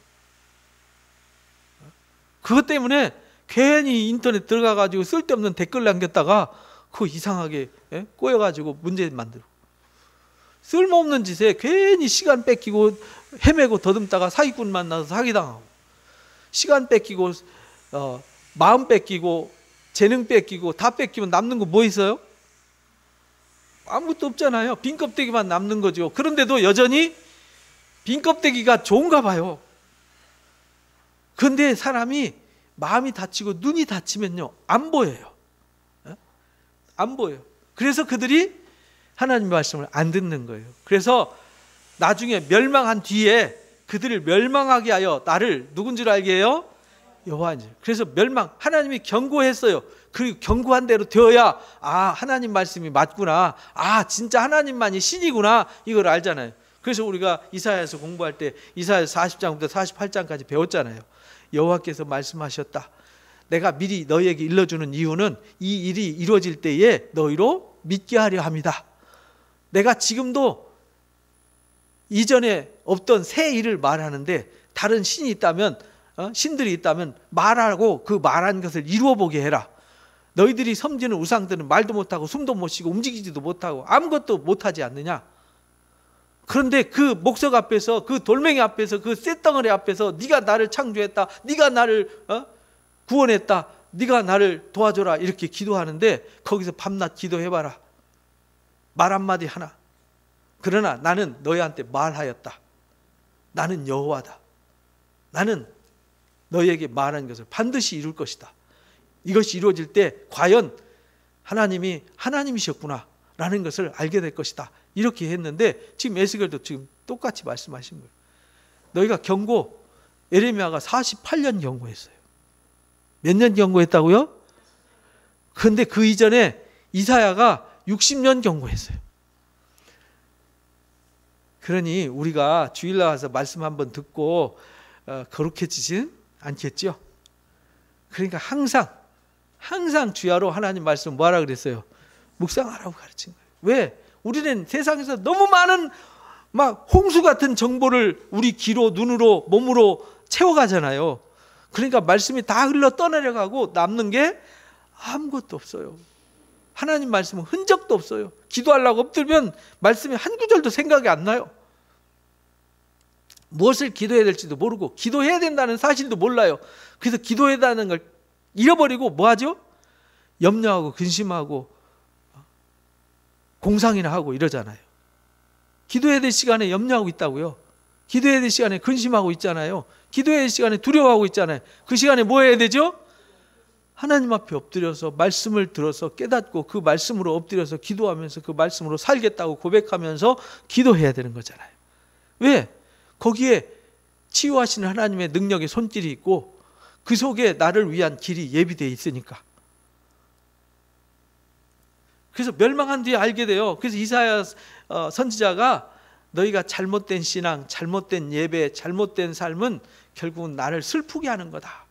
그것 때문에 괜히 인터넷 들어가가지고 쓸데없는 댓글 남겼다가 그거 이상하게 꼬여가지고 문제 만들고, 쓸모없는 짓에 괜히 시간 뺏기고 헤매고 더듬다가 사기꾼 만나서 사기당하고, 시간 뺏기고 마음 뺏기고 재능 뺏기고 다 뺏기면 남는 거 뭐 있어요? 아무것도 없잖아요. 빈 껍데기만 남는 거죠. 그런데도 여전히 빈 껍데기가 좋은가 봐요. 그런데 사람이 마음이 다치고 눈이 다치면요, 안 보여요. 안 보여요. 그래서 그들이 하나님 말씀을 안 듣는 거예요. 그래서 나중에 멸망한 뒤에 그들을 멸망하게 하여 나를 누군지 알게 해요? 여호와인지. 그래서 하나님이 경고했어요. 그 경고한 대로 되어야 하나님 말씀이 맞구나, 진짜 하나님만이 신이구나, 이걸 알잖아요. 그래서 우리가 이사야에서 공부할 때 이사야 40장부터 48장까지 배웠잖아요. 여호와께서 말씀하셨다. 내가 미리 너희에게 일러주는 이유는 이 일이 이루어질 때에 너희로 믿게 하려 합니다. 내가 지금도 이전에 없던 새 일을 말하는데, 다른 신이 있다면, 신들이 있다면 말하고 그 말한 것을 이루어 보게 해라. 너희들이 섬기는 우상들은 말도 못하고 숨도 못 쉬고 움직이지도 못하고 아무것도 못하지 않느냐. 그런데 그 목석 앞에서, 그 돌멩이 앞에서, 그 쇳덩어리 앞에서 네가 나를 창조했다, 네가 나를 구원했다, 네가 나를 도와줘라, 이렇게 기도하는데 거기서 밤낮 기도해봐라. 말 한마디 하나. 그러나 나는 너희한테 말하였다. 나는 여호와다. 나는 너희에게 말한 것을 반드시 이룰 것이다. 이것이 이루어질 때 과연 하나님이 하나님이셨구나 라는 것을 알게 될 것이다. 이렇게 했는데 지금 에스겔도 지금 똑같이 말씀하신 거예요. 너희가 에레미야가 48년 경고했어요. 몇 년 경고했다고요? 그런데 그 이전에 이사야가 60년 경고했어요. 그러니 우리가 주일 나와서 말씀 한번 듣고 거룩해지진 않겠죠? 그러니까 항상 주야로 하나님 말씀 뭐하라 그랬어요? 묵상하라고 가르친 거예요. 왜? 우리는 세상에서 너무 많은 막 홍수 같은 정보를 우리 귀로, 눈으로, 몸으로 채워가잖아요. 그러니까 말씀이 다 흘러 떠내려가고 남는 게 아무것도 없어요. 하나님 말씀은 흔적도 없어요. 기도하려고 엎드리면 말씀이 한 구절도 생각이 안 나요. 무엇을 기도해야 될지도 모르고 기도해야 된다는 사실도 몰라요. 그래서 기도해야 한다는 걸 잃어버리고 뭐 하죠? 염려하고 근심하고 공상이나 하고 이러잖아요. 기도해야 될 시간에 염려하고 있다고요. 기도해야 될 시간에 근심하고 있잖아요. 기도해야 될 시간에 두려워하고 있잖아요. 그 시간에 뭐 해야 되죠? 하나님 앞에 엎드려서 말씀을 들어서 깨닫고 그 말씀으로 엎드려서 기도하면서 그 말씀으로 살겠다고 고백하면서 기도해야 되는 거잖아요. 왜? 거기에 치유하시는 하나님의 능력의 손길이 있고 그 속에 나를 위한 길이 예비되어 있으니까. 그래서 멸망한 뒤에 알게 돼요. 그래서 이사야 선지자가 너희가 잘못된 신앙, 잘못된 예배, 잘못된 삶은 결국은 나를 슬프게 하는 거다.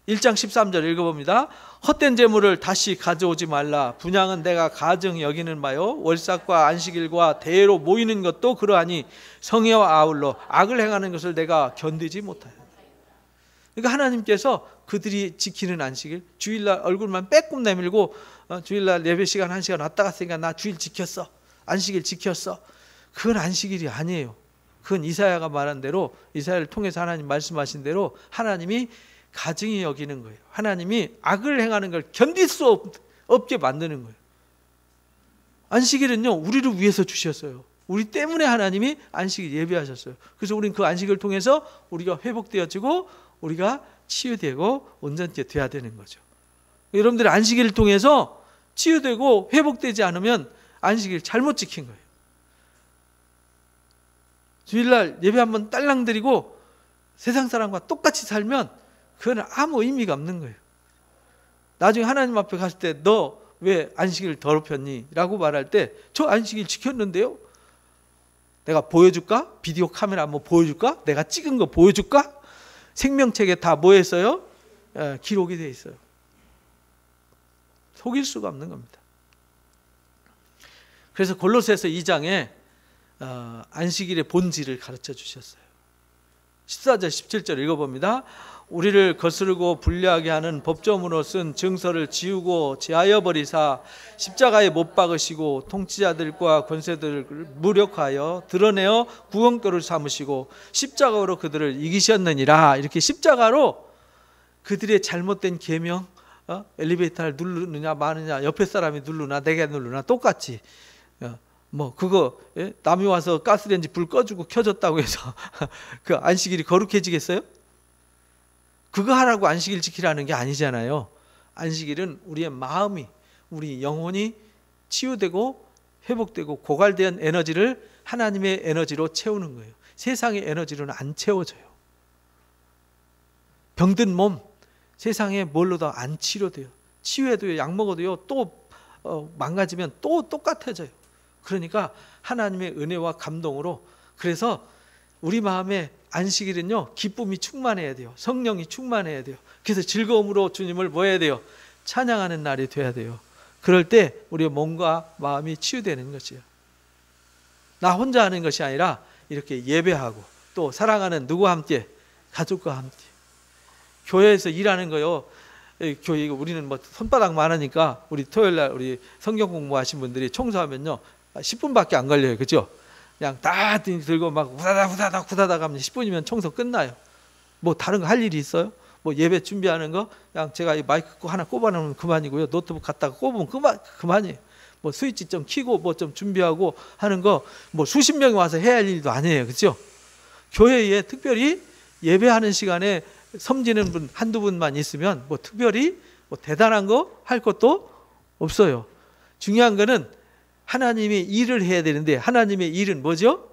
1장 13절 읽어봅니다. 헛된 재물을 다시 가져오지 말라. 분향은 내가 가증 여기는 바요. 월삭과 안식일과 대회로 모이는 것도 그러하니 성회와 아울러 악을 행하는 것을 내가 견디지 못하여. 그러니까 하나님께서 그들이 지키는 안식일, 주일날 얼굴만 빼꼼 내밀고 주일날 예배 시간 1시간 왔다 갔으니까 나 주일 지켰어, 안식일 지켰어. 그건 안식일이 아니에요. 그건 이사야가 말한 대로, 이사야를 통해서 하나님 말씀하신 대로 하나님이 가증히 여기는 거예요. 하나님이 악을 행하는 걸 견딜 수 없게 만드는 거예요. 안식일은요, 우리를 위해서 주셨어요. 우리 때문에 하나님이 안식일 예배하셨어요. 그래서 우리는 그 안식일을 통해서 우리가 회복되어지고 우리가 치유되고 온전케 돼야 되는 거죠. 여러분들이 안식일을 통해서 치유되고 회복되지 않으면 안식일 잘못 지킨 거예요. 주일날 예배 한번 딸랑 드리고 세상 사람과 똑같이 살면 그건 아무 의미가 없는 거예요. 나중에 하나님 앞에 갔을 때 너 왜 안식일을 더럽혔니? 라고 말할 때 저 안식일 지켰는데요? 내가 보여줄까? 비디오 카메라 한번 보여줄까? 내가 찍은 거 보여줄까? 생명책에 다 뭐 했어요? 기록이 돼 있어요. 속일 수가 없는 겁니다. 그래서 골로새서 2장에 안식일의 본질을 가르쳐 주셨어요. 14절 17절 읽어봅니다. 우리를 거스르고 불리하게 하는 법조문으로 쓴 증서를 지우고 제하여 버리사 십자가에 못 박으시고 통치자들과 권세들을 무력하여 드러내어 구원거를 삼으시고 십자가로 그들을 이기셨느니라. 이렇게 십자가로 그들의 잘못된 계명, 엘리베이터를 누르느냐 마느냐, 옆에 사람이 누르나 내가 누르나 똑같이, 뭐 그거 남이 와서 가스레인지 불 꺼주고 켜줬다고 해서 그 안식일이 거룩해지겠어요? 그거 하라고 안식일 지키라는 게 아니잖아요. 안식일은 우리의 마음이, 우리 영혼이 치유되고 회복되고 고갈된 에너지를 하나님의 에너지로 채우는 거예요. 세상의 에너지로는 안 채워져요. 병든 몸 세상에 뭘로도 안 치료돼요. 치유해도요, 약 먹어도요, 또 망가지면 또 똑같아져요. 그러니까 하나님의 은혜와 감동으로, 그래서 우리 마음에 안식일은요, 기쁨이 충만해야 돼요. 성령이 충만해야 돼요. 그래서 즐거움으로 주님을 뭐 해야 돼요? 찬양하는 날이 돼야 돼요. 그럴 때 우리의 몸과 마음이 치유되는 것이에요. 나 혼자 하는 것이 아니라 이렇게 예배하고 또 사랑하는 누구와 함께? 가족과 함께. 교회에서 일하는 거요. 교회 우리는 뭐 손바닥 많으니까 우리 토요일 날 우리 성경 공부하신 분들이 청소하면요 10분밖에 안 걸려요. 그죠? 그냥 다 들고 막 후다닥 하면 10분이면 청소 끝나요. 뭐 다른 거 할 일이 있어요? 뭐 예배 준비하는 거 그냥 제가 이 마이크 하나 꼽아놓으면 그만이고요. 노트북 갖다가 꼽으면 그만이에요. 뭐 스위치 좀 켜고 뭐 좀 준비하고 하는 거 뭐 수십 명이 와서 해야 할 일도 아니에요. 그렇죠? 교회에 특별히 예배하는 시간에 섬기는 분 한두 분만 있으면 뭐 특별히 뭐 대단한 거 할 것도 없어요. 중요한 거는 하나님이 일을 해야 되는데, 하나님의 일은 뭐죠?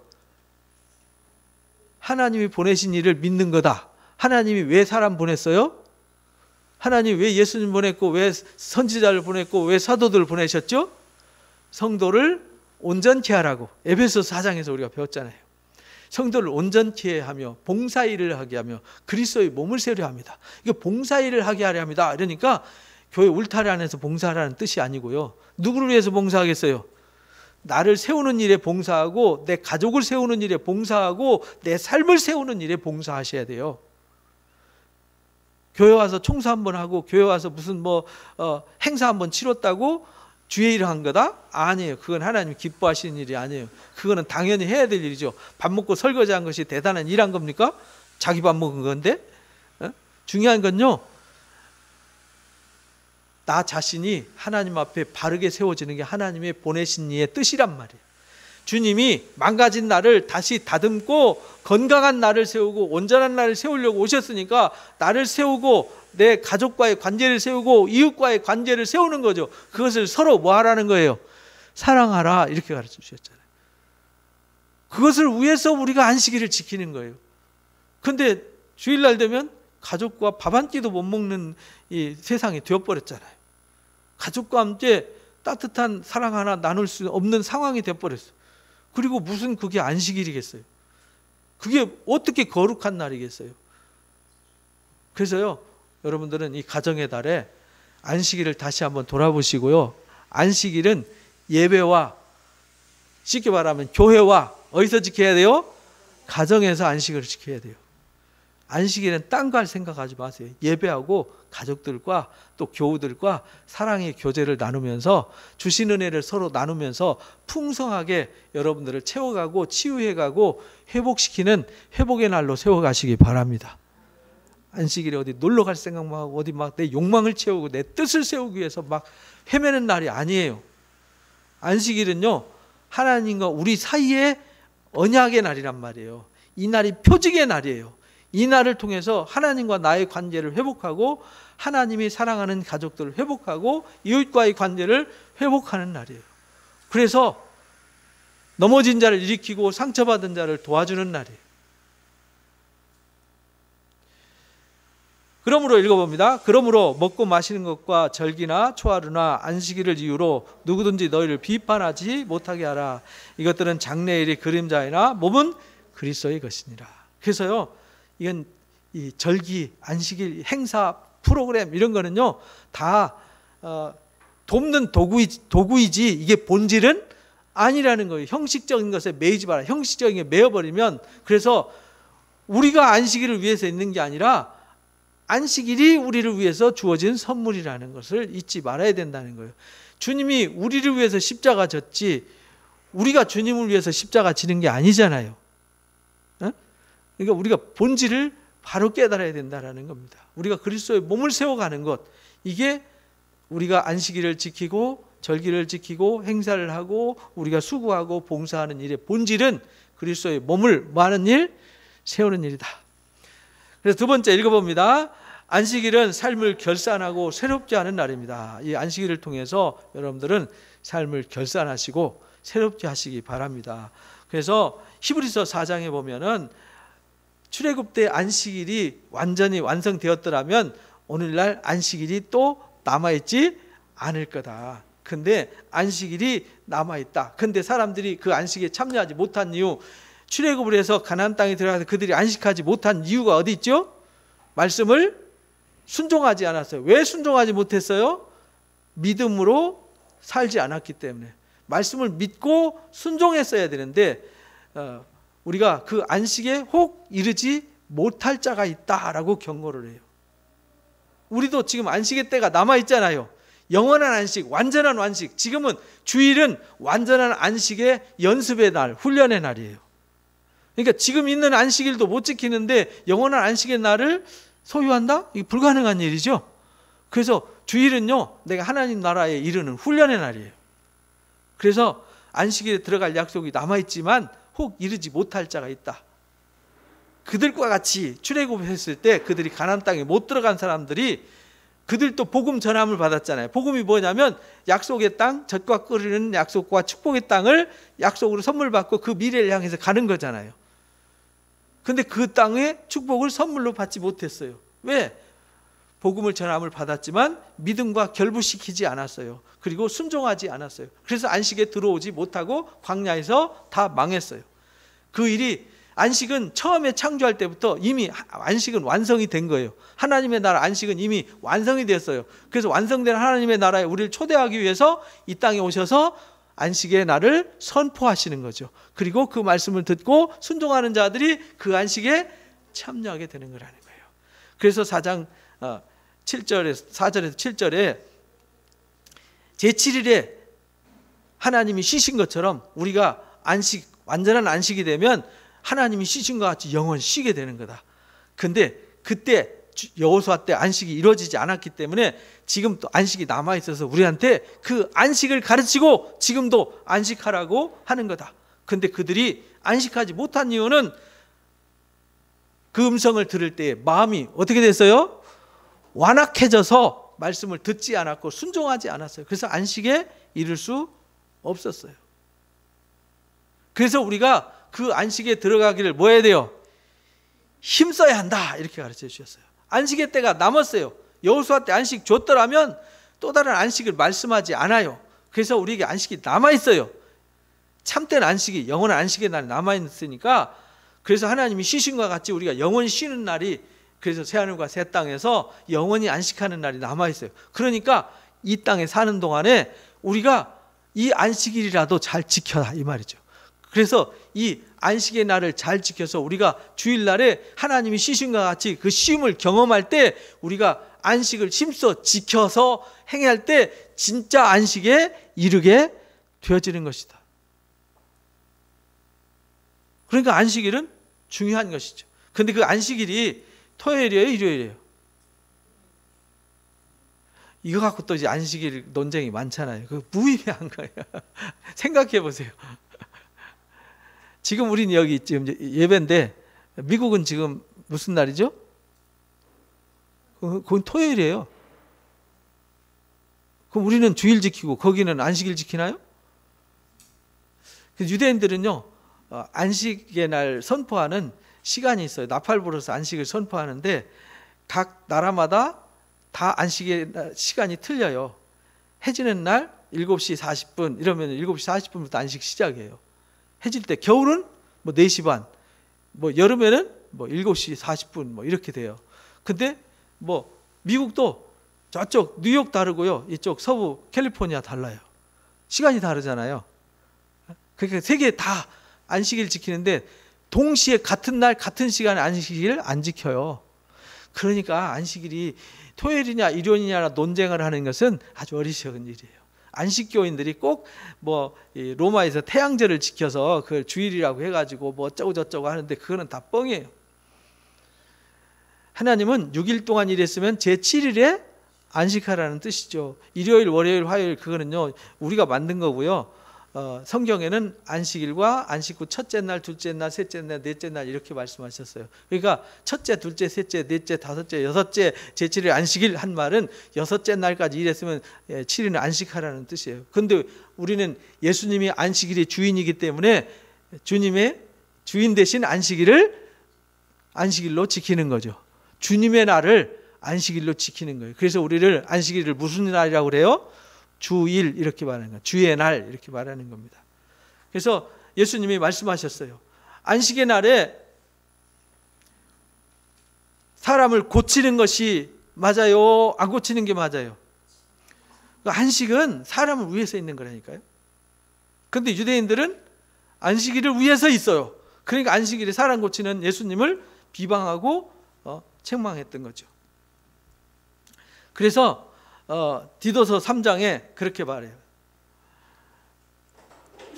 하나님이 보내신 일을 믿는 거다. 하나님이 왜 사람 보냈어요? 하나님이 왜 예수님 보냈고, 왜 선지자를 보냈고, 왜 사도들을 보내셨죠? 성도를 온전케 하라고. 에베소서 4장에서 우리가 배웠잖아요. 성도를 온전케 하며 봉사일을 하게 하며 그리스도의 몸을 세우려 합니다. 이게 봉사일을 하게 하려 합니다. 그러니까 교회 울타리 안에서 봉사하라는 뜻이 아니고요. 누구를 위해서 봉사하겠어요? 나를 세우는 일에 봉사하고 내 가족을 세우는 일에 봉사하고 내 삶을 세우는 일에 봉사하셔야 돼요. 교회 와서 청소 한번 하고 교회 와서 무슨 행사 한번 치렀다고 주의 일을 한 거다? 아니에요. 그건 하나님 기뻐하시는 일이 아니에요. 그거는 당연히 해야 될 일이죠. 밥 먹고 설거지한 것이 대단한 일한 겁니까? 자기 밥 먹은 건데? 중요한 건요, 나 자신이 하나님 앞에 바르게 세워지는 게 하나님의 보내신 이의 뜻이란 말이에요. 주님이 망가진 나를 다시 다듬고 건강한 나를 세우고 온전한 나를 세우려고 오셨으니까 나를 세우고 내 가족과의 관계를 세우고 이웃과의 관계를 세우는 거죠. 그것을 서로 뭐 하라는 거예요? 사랑하라, 이렇게 가르쳐 주셨잖아요. 그것을 위해서 우리가 안식일을 지키는 거예요. 근데 주일날 되면 가족과 밥 한 끼도 못 먹는 이 세상이 되어버렸잖아요. 가족과 함께 따뜻한 사랑 하나 나눌 수 없는 상황이 되어버렸어요. 그리고 무슨 그게 안식일이겠어요? 그게 어떻게 거룩한 날이겠어요? 그래서요, 여러분들은 이 가정의 달에 안식일을 다시 한번 돌아보시고요. 안식일은 예배와, 쉽게 말하면 교회와 어디서 지켜야 돼요? 가정에서 안식일을 지켜야 돼요. 안식일은 딴 거 할 생각하지 마세요. 예배하고 가족들과 또 교우들과 사랑의 교제를 나누면서 주신 은혜를 서로 나누면서 풍성하게 여러분들을 채워가고 치유해가고 회복시키는 회복의 날로 세워가시기 바랍니다. 안식일에 어디 놀러 갈 생각만 하고 어디 막 내 욕망을 채우고 내 뜻을 세우기 위해서 막 헤매는 날이 아니에요. 안식일은요, 하나님과 우리 사이의 언약의 날이란 말이에요. 이 날이 표직의 날이에요. 이 날을 통해서 하나님과 나의 관계를 회복하고 하나님이 사랑하는 가족들을 회복하고 이웃과의 관계를 회복하는 날이에요. 그래서 넘어진 자를 일으키고 상처받은 자를 도와주는 날이에요. 그러므로 읽어봅니다. 그러므로 먹고 마시는 것과 절기나 초하루나 안식일을 이유로 누구든지 너희를 비판하지 못하게 하라. 이것들은 장래일이 그림자이나 몸은 그리스도의 것이니라. 그래서요, 이건 이 절기, 안식일, 행사, 프로그램 이런 거는요 다 돕는 도구이지 이게 본질은 아니라는 거예요. 형식적인 것에 매이지 마라. 형식적인 게 매여버리면, 그래서 우리가 안식일을 위해서 있는 게 아니라 안식일이 우리를 위해서 주어진 선물이라는 것을 잊지 말아야 된다는 거예요. 주님이 우리를 위해서 십자가 졌지 우리가 주님을 위해서 십자가 지는 게 아니잖아요. 그러니까 우리가 본질을 바로 깨달아야 된다는 겁니다. 우리가 그리스도의 몸을 세워가는 것, 이게 우리가 안식일을 지키고 절기를 지키고 행사를 하고 우리가 수고하고 봉사하는 일의 본질은 그리스도의 몸을 뭐하는 일? 세우는 일이다. 그래서 두 번째 읽어봅니다. 안식일은 삶을 결산하고 새롭게 하는 날입니다. 이 안식일을 통해서 여러분들은 삶을 결산하시고 새롭게 하시기 바랍니다. 그래서 히브리서 4장에 보면은 출애굽 때 안식일이 완전히 완성되었더라면 오늘날 안식일이 또 남아있지 않을 거다. 근데 안식일이 남아있다. 근데 사람들이 그 안식에 참여하지 못한 이유, 출애굽을 해서 가나안 땅에 들어가서 그들이 안식하지 못한 이유가 어디 있죠? 말씀을 순종하지 않았어요. 왜 순종하지 못했어요? 믿음으로 살지 않았기 때문에. 말씀을 믿고 순종했어야 되는데 우리가 그 안식에 혹 이르지 못할 자가 있다라고 경고를 해요. 우리도 지금 안식의 때가 남아있잖아요. 영원한 안식, 완전한 안식. 지금은 주일은 완전한 안식의 연습의 날, 훈련의 날이에요. 그러니까 지금 있는 안식일도 못 지키는데 영원한 안식의 날을 소유한다? 이게 불가능한 일이죠. 그래서 주일은요, 내가 하나님 나라에 이르는 훈련의 날이에요. 그래서 안식일에 들어갈 약속이 남아있지만 혹 이르지 못할 자가 있다. 그들과 같이 출애굽했을 때 그들이 가나안 땅에 못 들어간 사람들이, 그들도 복음 전함을 받았잖아요. 복음이 뭐냐면 약속의 땅, 젖과 끓이는 약속과 축복의 땅을 약속으로 선물 받고 그 미래를 향해서 가는 거잖아요. 근데 그 땅의 축복을 선물로 받지 못했어요. 왜? 복음을 전함을 받았지만 믿음과 결부시키지 않았어요. 그리고 순종하지 않았어요. 그래서 안식에 들어오지 못하고 광야에서 다 망했어요. 그 일이, 안식은 처음에 창조할 때부터 이미 안식은 완성이 된 거예요. 하나님의 나라 안식은 이미 완성이 됐어요. 그래서 완성된 하나님의 나라에 우리를 초대하기 위해서 이 땅에 오셔서 안식의 날을 선포하시는 거죠. 그리고 그 말씀을 듣고 순종하는 자들이 그 안식에 참여하게 되는 거라는 거예요. 그래서 4장 4절에서 7절에 제7일에 하나님이 쉬신 것처럼 우리가 안식, 완전한 안식이 되면 하나님이 쉬신 것 같이 영원히 쉬게 되는 거다. 근데 그때 여호수아 때 안식이 이루어지지 않았기 때문에 지금 또 안식이 남아있어서 우리한테 그 안식을 가르치고 지금도 안식하라고 하는 거다. 근데 그들이 안식하지 못한 이유는 그 음성을 들을 때 마음이 어떻게 됐어요? 완악해져서 말씀을 듣지 않았고 순종하지 않았어요. 그래서 안식에 이를 수 없었어요. 그래서 우리가 그 안식에 들어가기를 뭐 해야 돼요? 힘써야 한다, 이렇게 가르쳐 주셨어요. 안식의 때가 남았어요. 여호수아 때 안식 줬더라면 또 다른 안식을 말씀하지 않아요. 그래서 우리에게 안식이 남아있어요. 참된 안식이, 영원한 안식의 날이 남아있으니까, 그래서 하나님이 쉬신과 같이 우리가 영원히 쉬는 날이, 그래서 새하늘과 새 땅에서 영원히 안식하는 날이 남아있어요. 그러니까 이 땅에 사는 동안에 우리가 이 안식일이라도 잘 지켜라, 이 말이죠. 그래서 이 안식의 날을 잘 지켜서 우리가 주일날에 하나님이 쉬신과 같이 그 쉼을 경험할 때 우리가 안식을 힘써 지켜서 행할 때 진짜 안식에 이르게 되어지는 것이다. 그러니까 안식일은 중요한 것이죠. 그런데 그 안식일이 토요일이에요, 일요일이에요? 이거 갖고 또 이제 안식일 논쟁이 많잖아요. 그 무의미한 거예요. 생각해 보세요. 지금 우리는 여기 지금 예배인데 미국은 지금 무슨 날이죠? 그건 토요일이에요. 그럼 우리는 주일 지키고 거기는 안식일 지키나요? 유대인들은요, 안식의 날 선포하는 시간이 있어요. 나팔 불어서 안식을 선포하는데 각 나라마다 다 안식의 시간이 틀려요. 해지는 날 7시 40분 이러면 7시 40분부터 안식 시작이에요. 해질 때 겨울은 뭐 4시 반, 뭐 여름에는 뭐 7시 40분 뭐 이렇게 돼요. 근데 뭐 미국도 저쪽 뉴욕 다르고요. 이쪽 서부 캘리포니아 달라요. 시간이 다르잖아요. 그러니까 세계 다 안식일 지키는데 동시에 같은 날 같은 시간에 안식일 안 지켜요. 그러니까 안식일이 토요일이냐 일요일이냐 논쟁을 하는 것은 아주 어리석은 일이에요. 안식교인들이 꼭 뭐 로마에서 태양절을 지켜서 그걸 주일이라고 해가지고 뭐 어쩌고 저쩌고 하는데 그거는 다 뻥이에요. 하나님은 6일 동안 일했으면 제7일에 안식하라는 뜻이죠. 일요일, 월요일, 화요일 그거는요 우리가 만든 거고요. 성경에는 안식일과 안식 후 첫째 날, 둘째 날, 셋째 날, 넷째 날 이렇게 말씀하셨어요. 그러니까 첫째, 둘째, 셋째, 넷째, 다섯째, 여섯째, 제7일 안식일 한 말은 여섯째 날까지 일했으면 7일은 안식하라는 뜻이에요. 그런데 우리는 예수님이 안식일의 주인이기 때문에 주님의 주인 대신 안식일로 지키는 거죠. 주님의 날을 안식일로 지키는 거예요. 그래서 우리를 안식일을 무슨 날이라고 그래요? 주일 이렇게 말하는 거예요. 주의 날 이렇게 말하는 겁니다. 그래서 예수님이 말씀하셨어요. 안식의 날에 사람을 고치는 것이 맞아요? 안 고치는 게 맞아요? 안식은 사람을 위해서 있는 거라니까요. 그런데 유대인들은 안식일을 위해서 있어요. 그러니까 안식일에 사람 고치는 예수님을 비방하고 책망했던 거죠. 그래서 디도서 3장에 그렇게 말해요.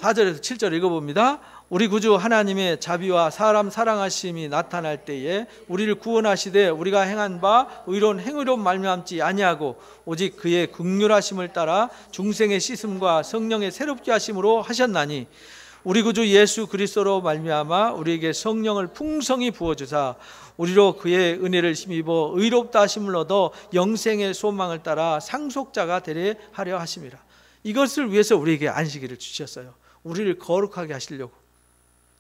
4절에서 7절 읽어봅니다. 우리 구주 하나님의 자비와 사람 사랑하심이 나타날 때에 우리를 구원하시되 우리가 행한 바 의로운 행위로 말미암지 아니하고 오직 그의 긍휼하심을 따라 중생의 씻음과 성령의 새롭게 하심으로 하셨나니 우리 구주 예수 그리스도로 말미암아 우리에게 성령을 풍성히 부어주사 우리로 그의 은혜를 힘입어 의롭다 하심을 얻어 영생의 소망을 따라 상속자가 되려 하려 하심이라. 이것을 위해서 우리에게 안식일을 주셨어요. 우리를 거룩하게 하시려고.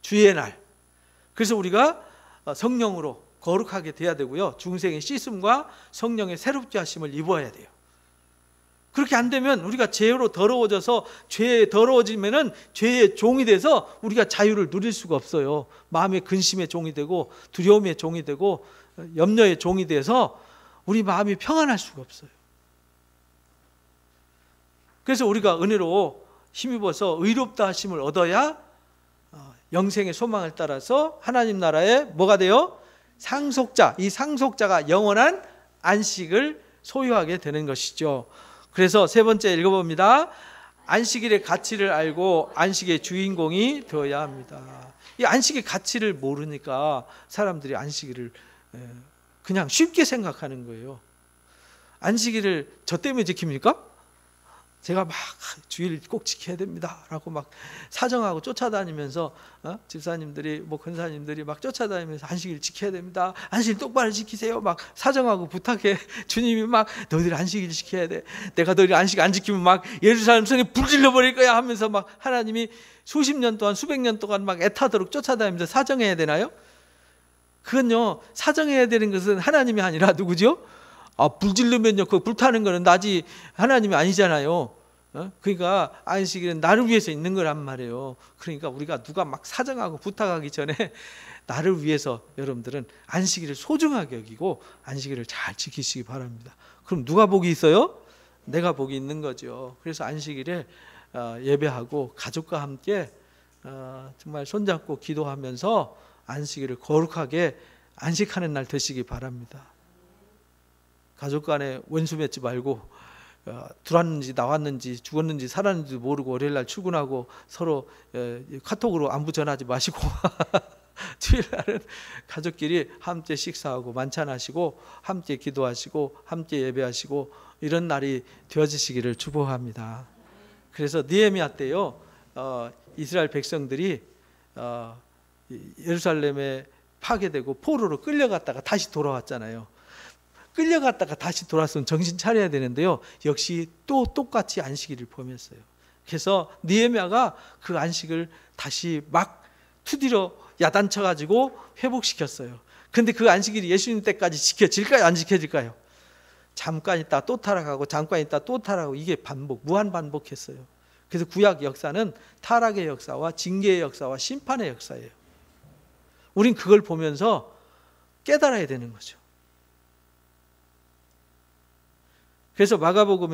주의 날. 그래서 우리가 성령으로 거룩하게 돼야 되고요. 중생의 씻음과 성령의 새롭게 하심을 입어야 돼요. 그렇게 안 되면 우리가 죄로 더러워져서 죄에 더러워지면은 죄의 종이 돼서 우리가 자유를 누릴 수가 없어요. 마음의 근심의 종이 되고 두려움의 종이 되고 염려의 종이 돼서 우리 마음이 평안할 수가 없어요. 그래서 우리가 은혜로 힘입어서 의롭다 하심을 얻어야 영생의 소망을 따라서 하나님 나라에 뭐가 돼요? 상속자. 이 상속자가 영원한 안식을 소유하게 되는 것이죠. 그래서 세 번째 읽어봅니다. 안식일의 가치를 알고 안식의 주인공이 되어야 합니다. 이 안식의 가치를 모르니까 사람들이 안식일을 그냥 쉽게 생각하는 거예요. 안식일을 저 때문에 지킵니까? 제가 막 주일 꼭 지켜야 됩니다 라고 막 사정하고 쫓아다니면서 집사님들이 뭐 권사님들이 막 쫓아다니면서 안식일 지켜야 됩니다, 안식일 똑바로 지키세요 막 사정하고 부탁해. 주님이 막 너희들 안식일 지켜야 돼, 내가 너희들 안식 안 지키면 막 예루살렘 성에 불 질러버릴 거야 하면서 막 하나님이 수십 년 동안 수백 년 동안 막 애타도록 쫓아다니면서 사정해야 되나요? 그건요, 사정해야 되는 것은 하나님이 아니라 누구죠? 불 지르면요, 그 불타는 거는 낮이 하나님이 아니잖아요. 그러니까 안식일은 나를 위해서 있는 거란 말이에요. 그러니까 우리가 누가 막 사정하고 부탁하기 전에 나를 위해서 여러분들은 안식일을 소중하게 여기고 안식일을 잘 지키시기 바랍니다. 그럼 누가 복이 있어요? 내가 복이 있는 거죠. 그래서 안식일에 예배하고 가족과 함께 정말 손잡고 기도하면서 안식일을 거룩하게 안식하는 날 되시기 바랍니다. 가족 간에 원수 맺지 말고 들어왔는지 나왔는지 죽었는지 살았는지 모르고 월요일날 출근하고 서로 카톡으로 안부 전하지 마시고 주일날은 가족끼리 함께 식사하고 만찬하시고 함께 기도하시고 함께 예배하시고 이런 날이 되어지시기를 축복합니다. 그래서 느헤미야 때요, 이스라엘 백성들이 예루살렘에 파괴되고 포로로 끌려갔다가 다시 돌아왔잖아요. 끌려갔다가 다시 돌아왔으면 정신 차려야 되는데요, 역시 또 똑같이 안식일을 범했어요. 그래서 느헤미야가 그 안식을 다시 막 투디로 야단쳐가지고 회복시켰어요. 근데 그 안식일이 예수님 때까지 지켜질까요? 안 지켜질까요? 잠깐 있다 또 타락하고 잠깐 있다 또 타락하고, 이게 무한 반복했어요. 그래서 구약 역사는 타락의 역사와 징계의 역사와 심판의 역사예요. 우린 그걸 보면서 깨달아야 되는 거죠. 그래서 마태복음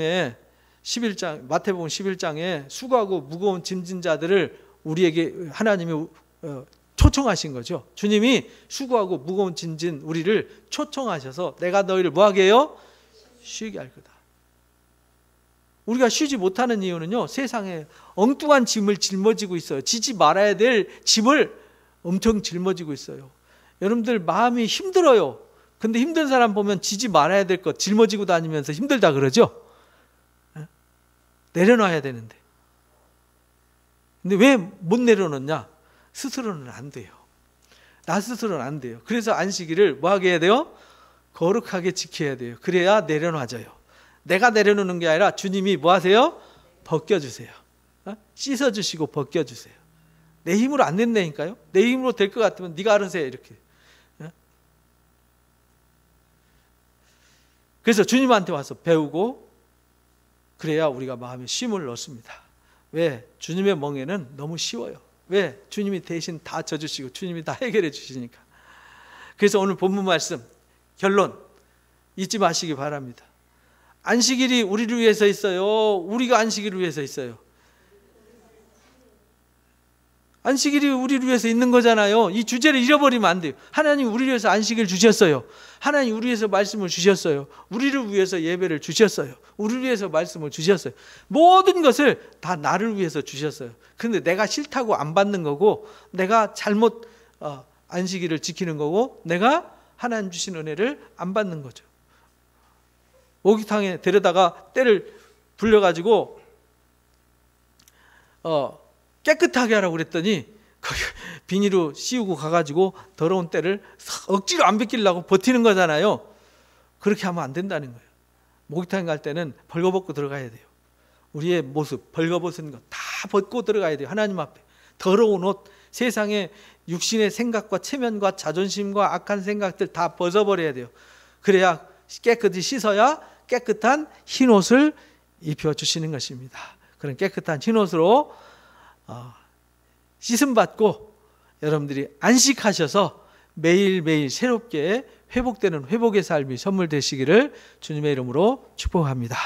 11장에 수고하고 무거운 짐진 자들을 우리에게 하나님이 초청하신 거죠. 주님이 수고하고 무거운 짐진 우리를 초청하셔서 내가 너희를 뭐하게 해요? 쉬게 할 거다. 우리가 쉬지 못하는 이유는요, 세상에 엉뚱한 짐을 짊어지고 있어요. 지지 말아야 될 짐을 엄청 짊어지고 있어요. 여러분들 마음이 힘들어요. 근데 힘든 사람 보면 지지 말아야 될 것 짊어지고 다니면서 힘들다 그러죠. 내려놔야 되는데. 근데 왜 못 내려놓냐? 스스로는 안 돼요. 나 스스로는 안 돼요. 그래서 안식일을 뭐하게 해야 돼요? 거룩하게 지켜야 돼요. 그래야 내려놔져요. 내가 내려놓는 게 아니라 주님이 뭐 하세요? 벗겨주세요. 씻어주시고 벗겨주세요. 내 힘으로 안 된다니까요. 내 힘으로 될 것 같으면 네가 알아서 해, 이렇게. 그래서 주님한테 와서 배우고 그래야 우리가 마음에 쉼을 얻습니다. 왜? 주님의 멍에는 너무 쉬워요. 왜? 주님이 대신 다 져주시고 주님이 다 해결해 주시니까. 그래서 오늘 본문 말씀 결론 잊지 마시기 바랍니다. 안식일이 우리를 위해서 있어요? 우리가 안식일을 위해서 있어요? 안식일이 우리를 위해서 있는 거잖아요. 이 주제를 잃어버리면 안 돼요. 하나님 우리를 위해서 안식일 주셨어요. 하나님 우리를 위해서 말씀을 주셨어요. 우리를 위해서 예배를 주셨어요. 우리를 위해서 말씀을 주셨어요. 모든 것을 다 나를 위해서 주셨어요. 그런데 내가 싫다고 안 받는 거고, 내가 잘못 안식일을 지키는 거고, 내가 하나님 주신 은혜를 안 받는 거죠. 목욕탕에 데려다가 때를 불려가지고 깨끗하게 하라고 그랬더니 거기 비닐로 씌우고 가가지고 더러운 때를 억지로 안 벗기려고 버티는 거잖아요. 그렇게 하면 안 된다는 거예요. 목욕탕에 갈 때는 벌거벗고 들어가야 돼요. 우리의 모습, 벌거벗은 것 다 벗고 들어가야 돼요. 하나님 앞에. 더러운 옷, 세상의 육신의 생각과 체면과 자존심과 악한 생각들 다 벗어버려야 돼요. 그래야 깨끗이 씻어야 깨끗한 흰 옷을 입혀주시는 것입니다. 그런 깨끗한 흰 옷으로 씻음 받고 여러분들이 안식하셔서 매일매일 새롭게 회복되는 회복의 삶이 선물되시기를 주님의 이름으로 축복합니다.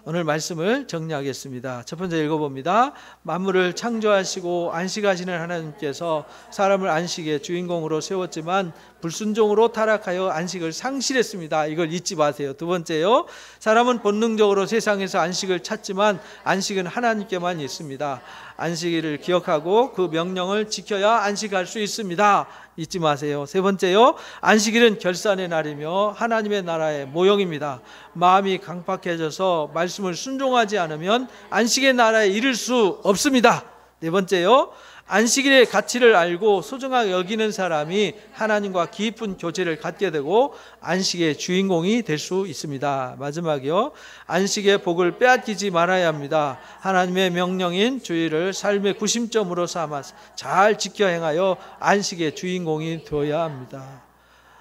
오늘 말씀을 정리하겠습니다. 첫 번째 읽어봅니다. 만물을 창조하시고 안식하시는 하나님께서 사람을 안식의 주인공으로 세웠지만 불순종으로 타락하여 안식을 상실했습니다. 이걸 잊지 마세요. 두 번째요, 사람은 본능적으로 세상에서 안식을 찾지만 안식은 하나님께만 있습니다. 안식일을 기억하고 그 명령을 지켜야 안식할 수 있습니다. 잊지 마세요. 세 번째요, 안식일은 결산의 날이며 하나님의 나라의 모형입니다. 마음이 강팍해져서 말씀을 순종하지 않으면 안식의 나라에 이를 수 없습니다. 네 번째요, 안식일의 가치를 알고 소중하게 여기는 사람이 하나님과 깊은 교제를 갖게 되고 안식의 주인공이 될 수 있습니다. 마지막이요, 안식의 복을 빼앗기지 말아야 합니다. 하나님의 명령인 주일을 삶의 구심점으로 삼아서 잘 지켜 행하여 안식의 주인공이 되어야 합니다.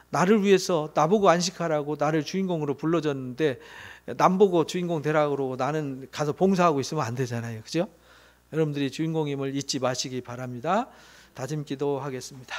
나를 위해서 나보고 안식하라고 나를 주인공으로 불러줬는데 남 보고 주인공 되라고 그러고 나는 가서 봉사하고 있으면 안 되잖아요. 그죠? 여러분들이 주인공임을 잊지 마시기 바랍니다. 다짐 기도하겠습니다.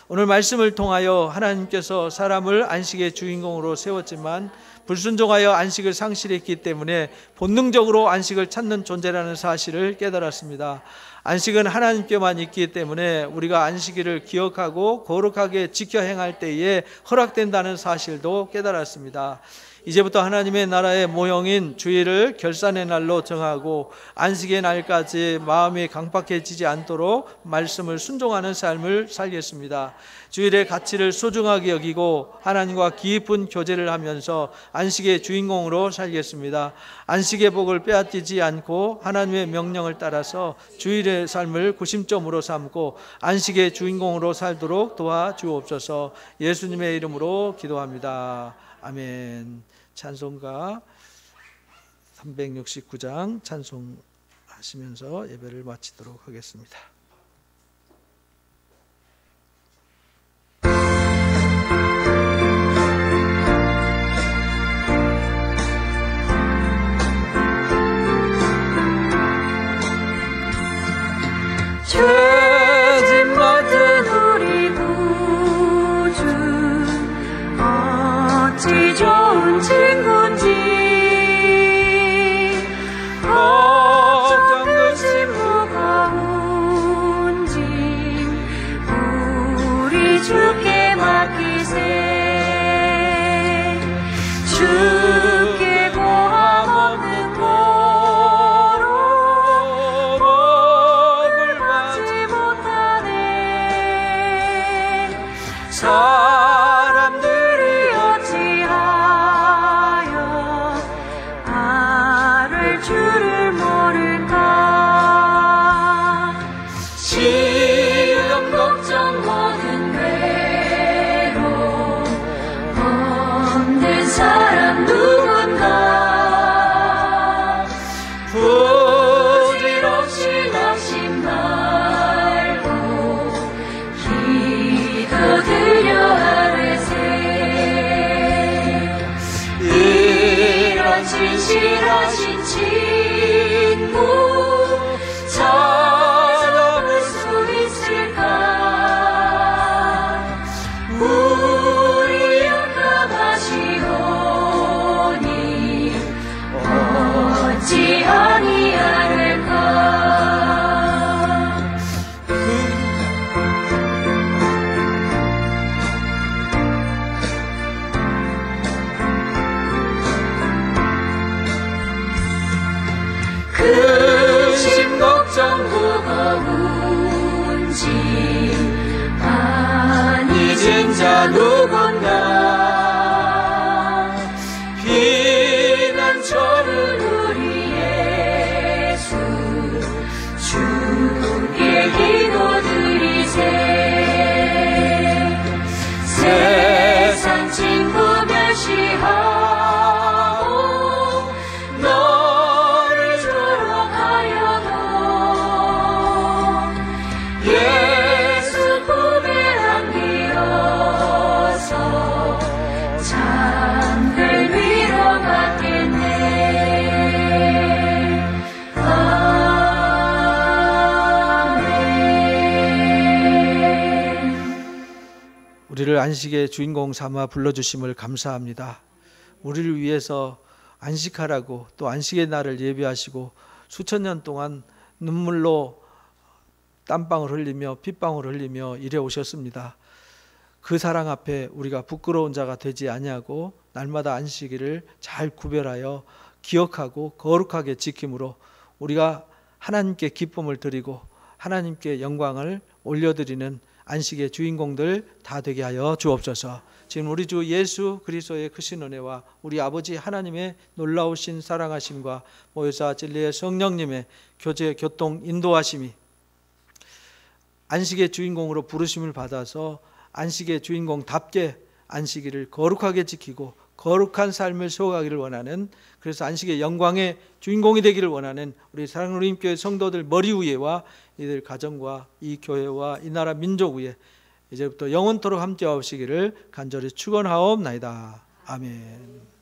오늘 말씀을 통하여 하나님께서 사람을 안식의 주인공으로 세웠지만 불순종하여 안식을 상실했기 때문에 본능적으로 안식을 찾는 존재라는 사실을 깨달았습니다. 안식은 하나님께만 있기 때문에 우리가 안식일을 기억하고 거룩하게 지켜 행할 때에 허락된다는 사실도 깨달았습니다. 이제부터 하나님의 나라의 모형인 주일을 결산의 날로 정하고 안식의 날까지 마음이 강팍해지지 않도록 말씀을 순종하는 삶을 살겠습니다. 주일의 가치를 소중하게 여기고 하나님과 깊은 교제를 하면서 안식의 주인공으로 살겠습니다. 안식의 복을 빼앗기지 않고 하나님의 명령을 따라서 주일의 삶을 구심점으로 삼고 안식의 주인공으로 살도록 도와주옵소서. 예수님의 이름으로 기도합니다. 아멘. 찬송가 369장 찬송하시면서 예배를 마치도록 하겠습니다. 우리를 안식의 주인공 삼아 불러주심을 감사합니다. 우리를 위해서 안식하라고 또 안식의 날을 예비하시고 수천 년 동안 눈물로 땀방울 흘리며 핏방울 흘리며 일해 오셨습니다. 그 사랑 앞에 우리가 부끄러운 자가 되지 아니하고 날마다 안식일을 잘 구별하여 기억하고 거룩하게 지킴으로 우리가 하나님께 기쁨을 드리고 하나님께 영광을 올려드리는 안식의 주인공들 다 되게 하여 주옵소서. 지금 우리 주 예수 그리스도의 크신 은혜와 우리 아버지 하나님의 놀라우신 사랑하심과 모여사 진리의 성령님의 교제 교통 인도하심이 안식의 주인공으로 부르심을 받아서 안식의 주인공답게 안식일을 거룩하게 지키고 거룩한 삶을 세워가기를 원하는, 그래서 안식의 영광의 주인공이 되기를 원하는 우리 사랑하는 우리님교회 성도들 머리 위에와 이들 가정과 이 교회와 이 나라 민족 위에 이제부터 영원토록 함께 하시기를 간절히 축원하옵나이다. 아멘.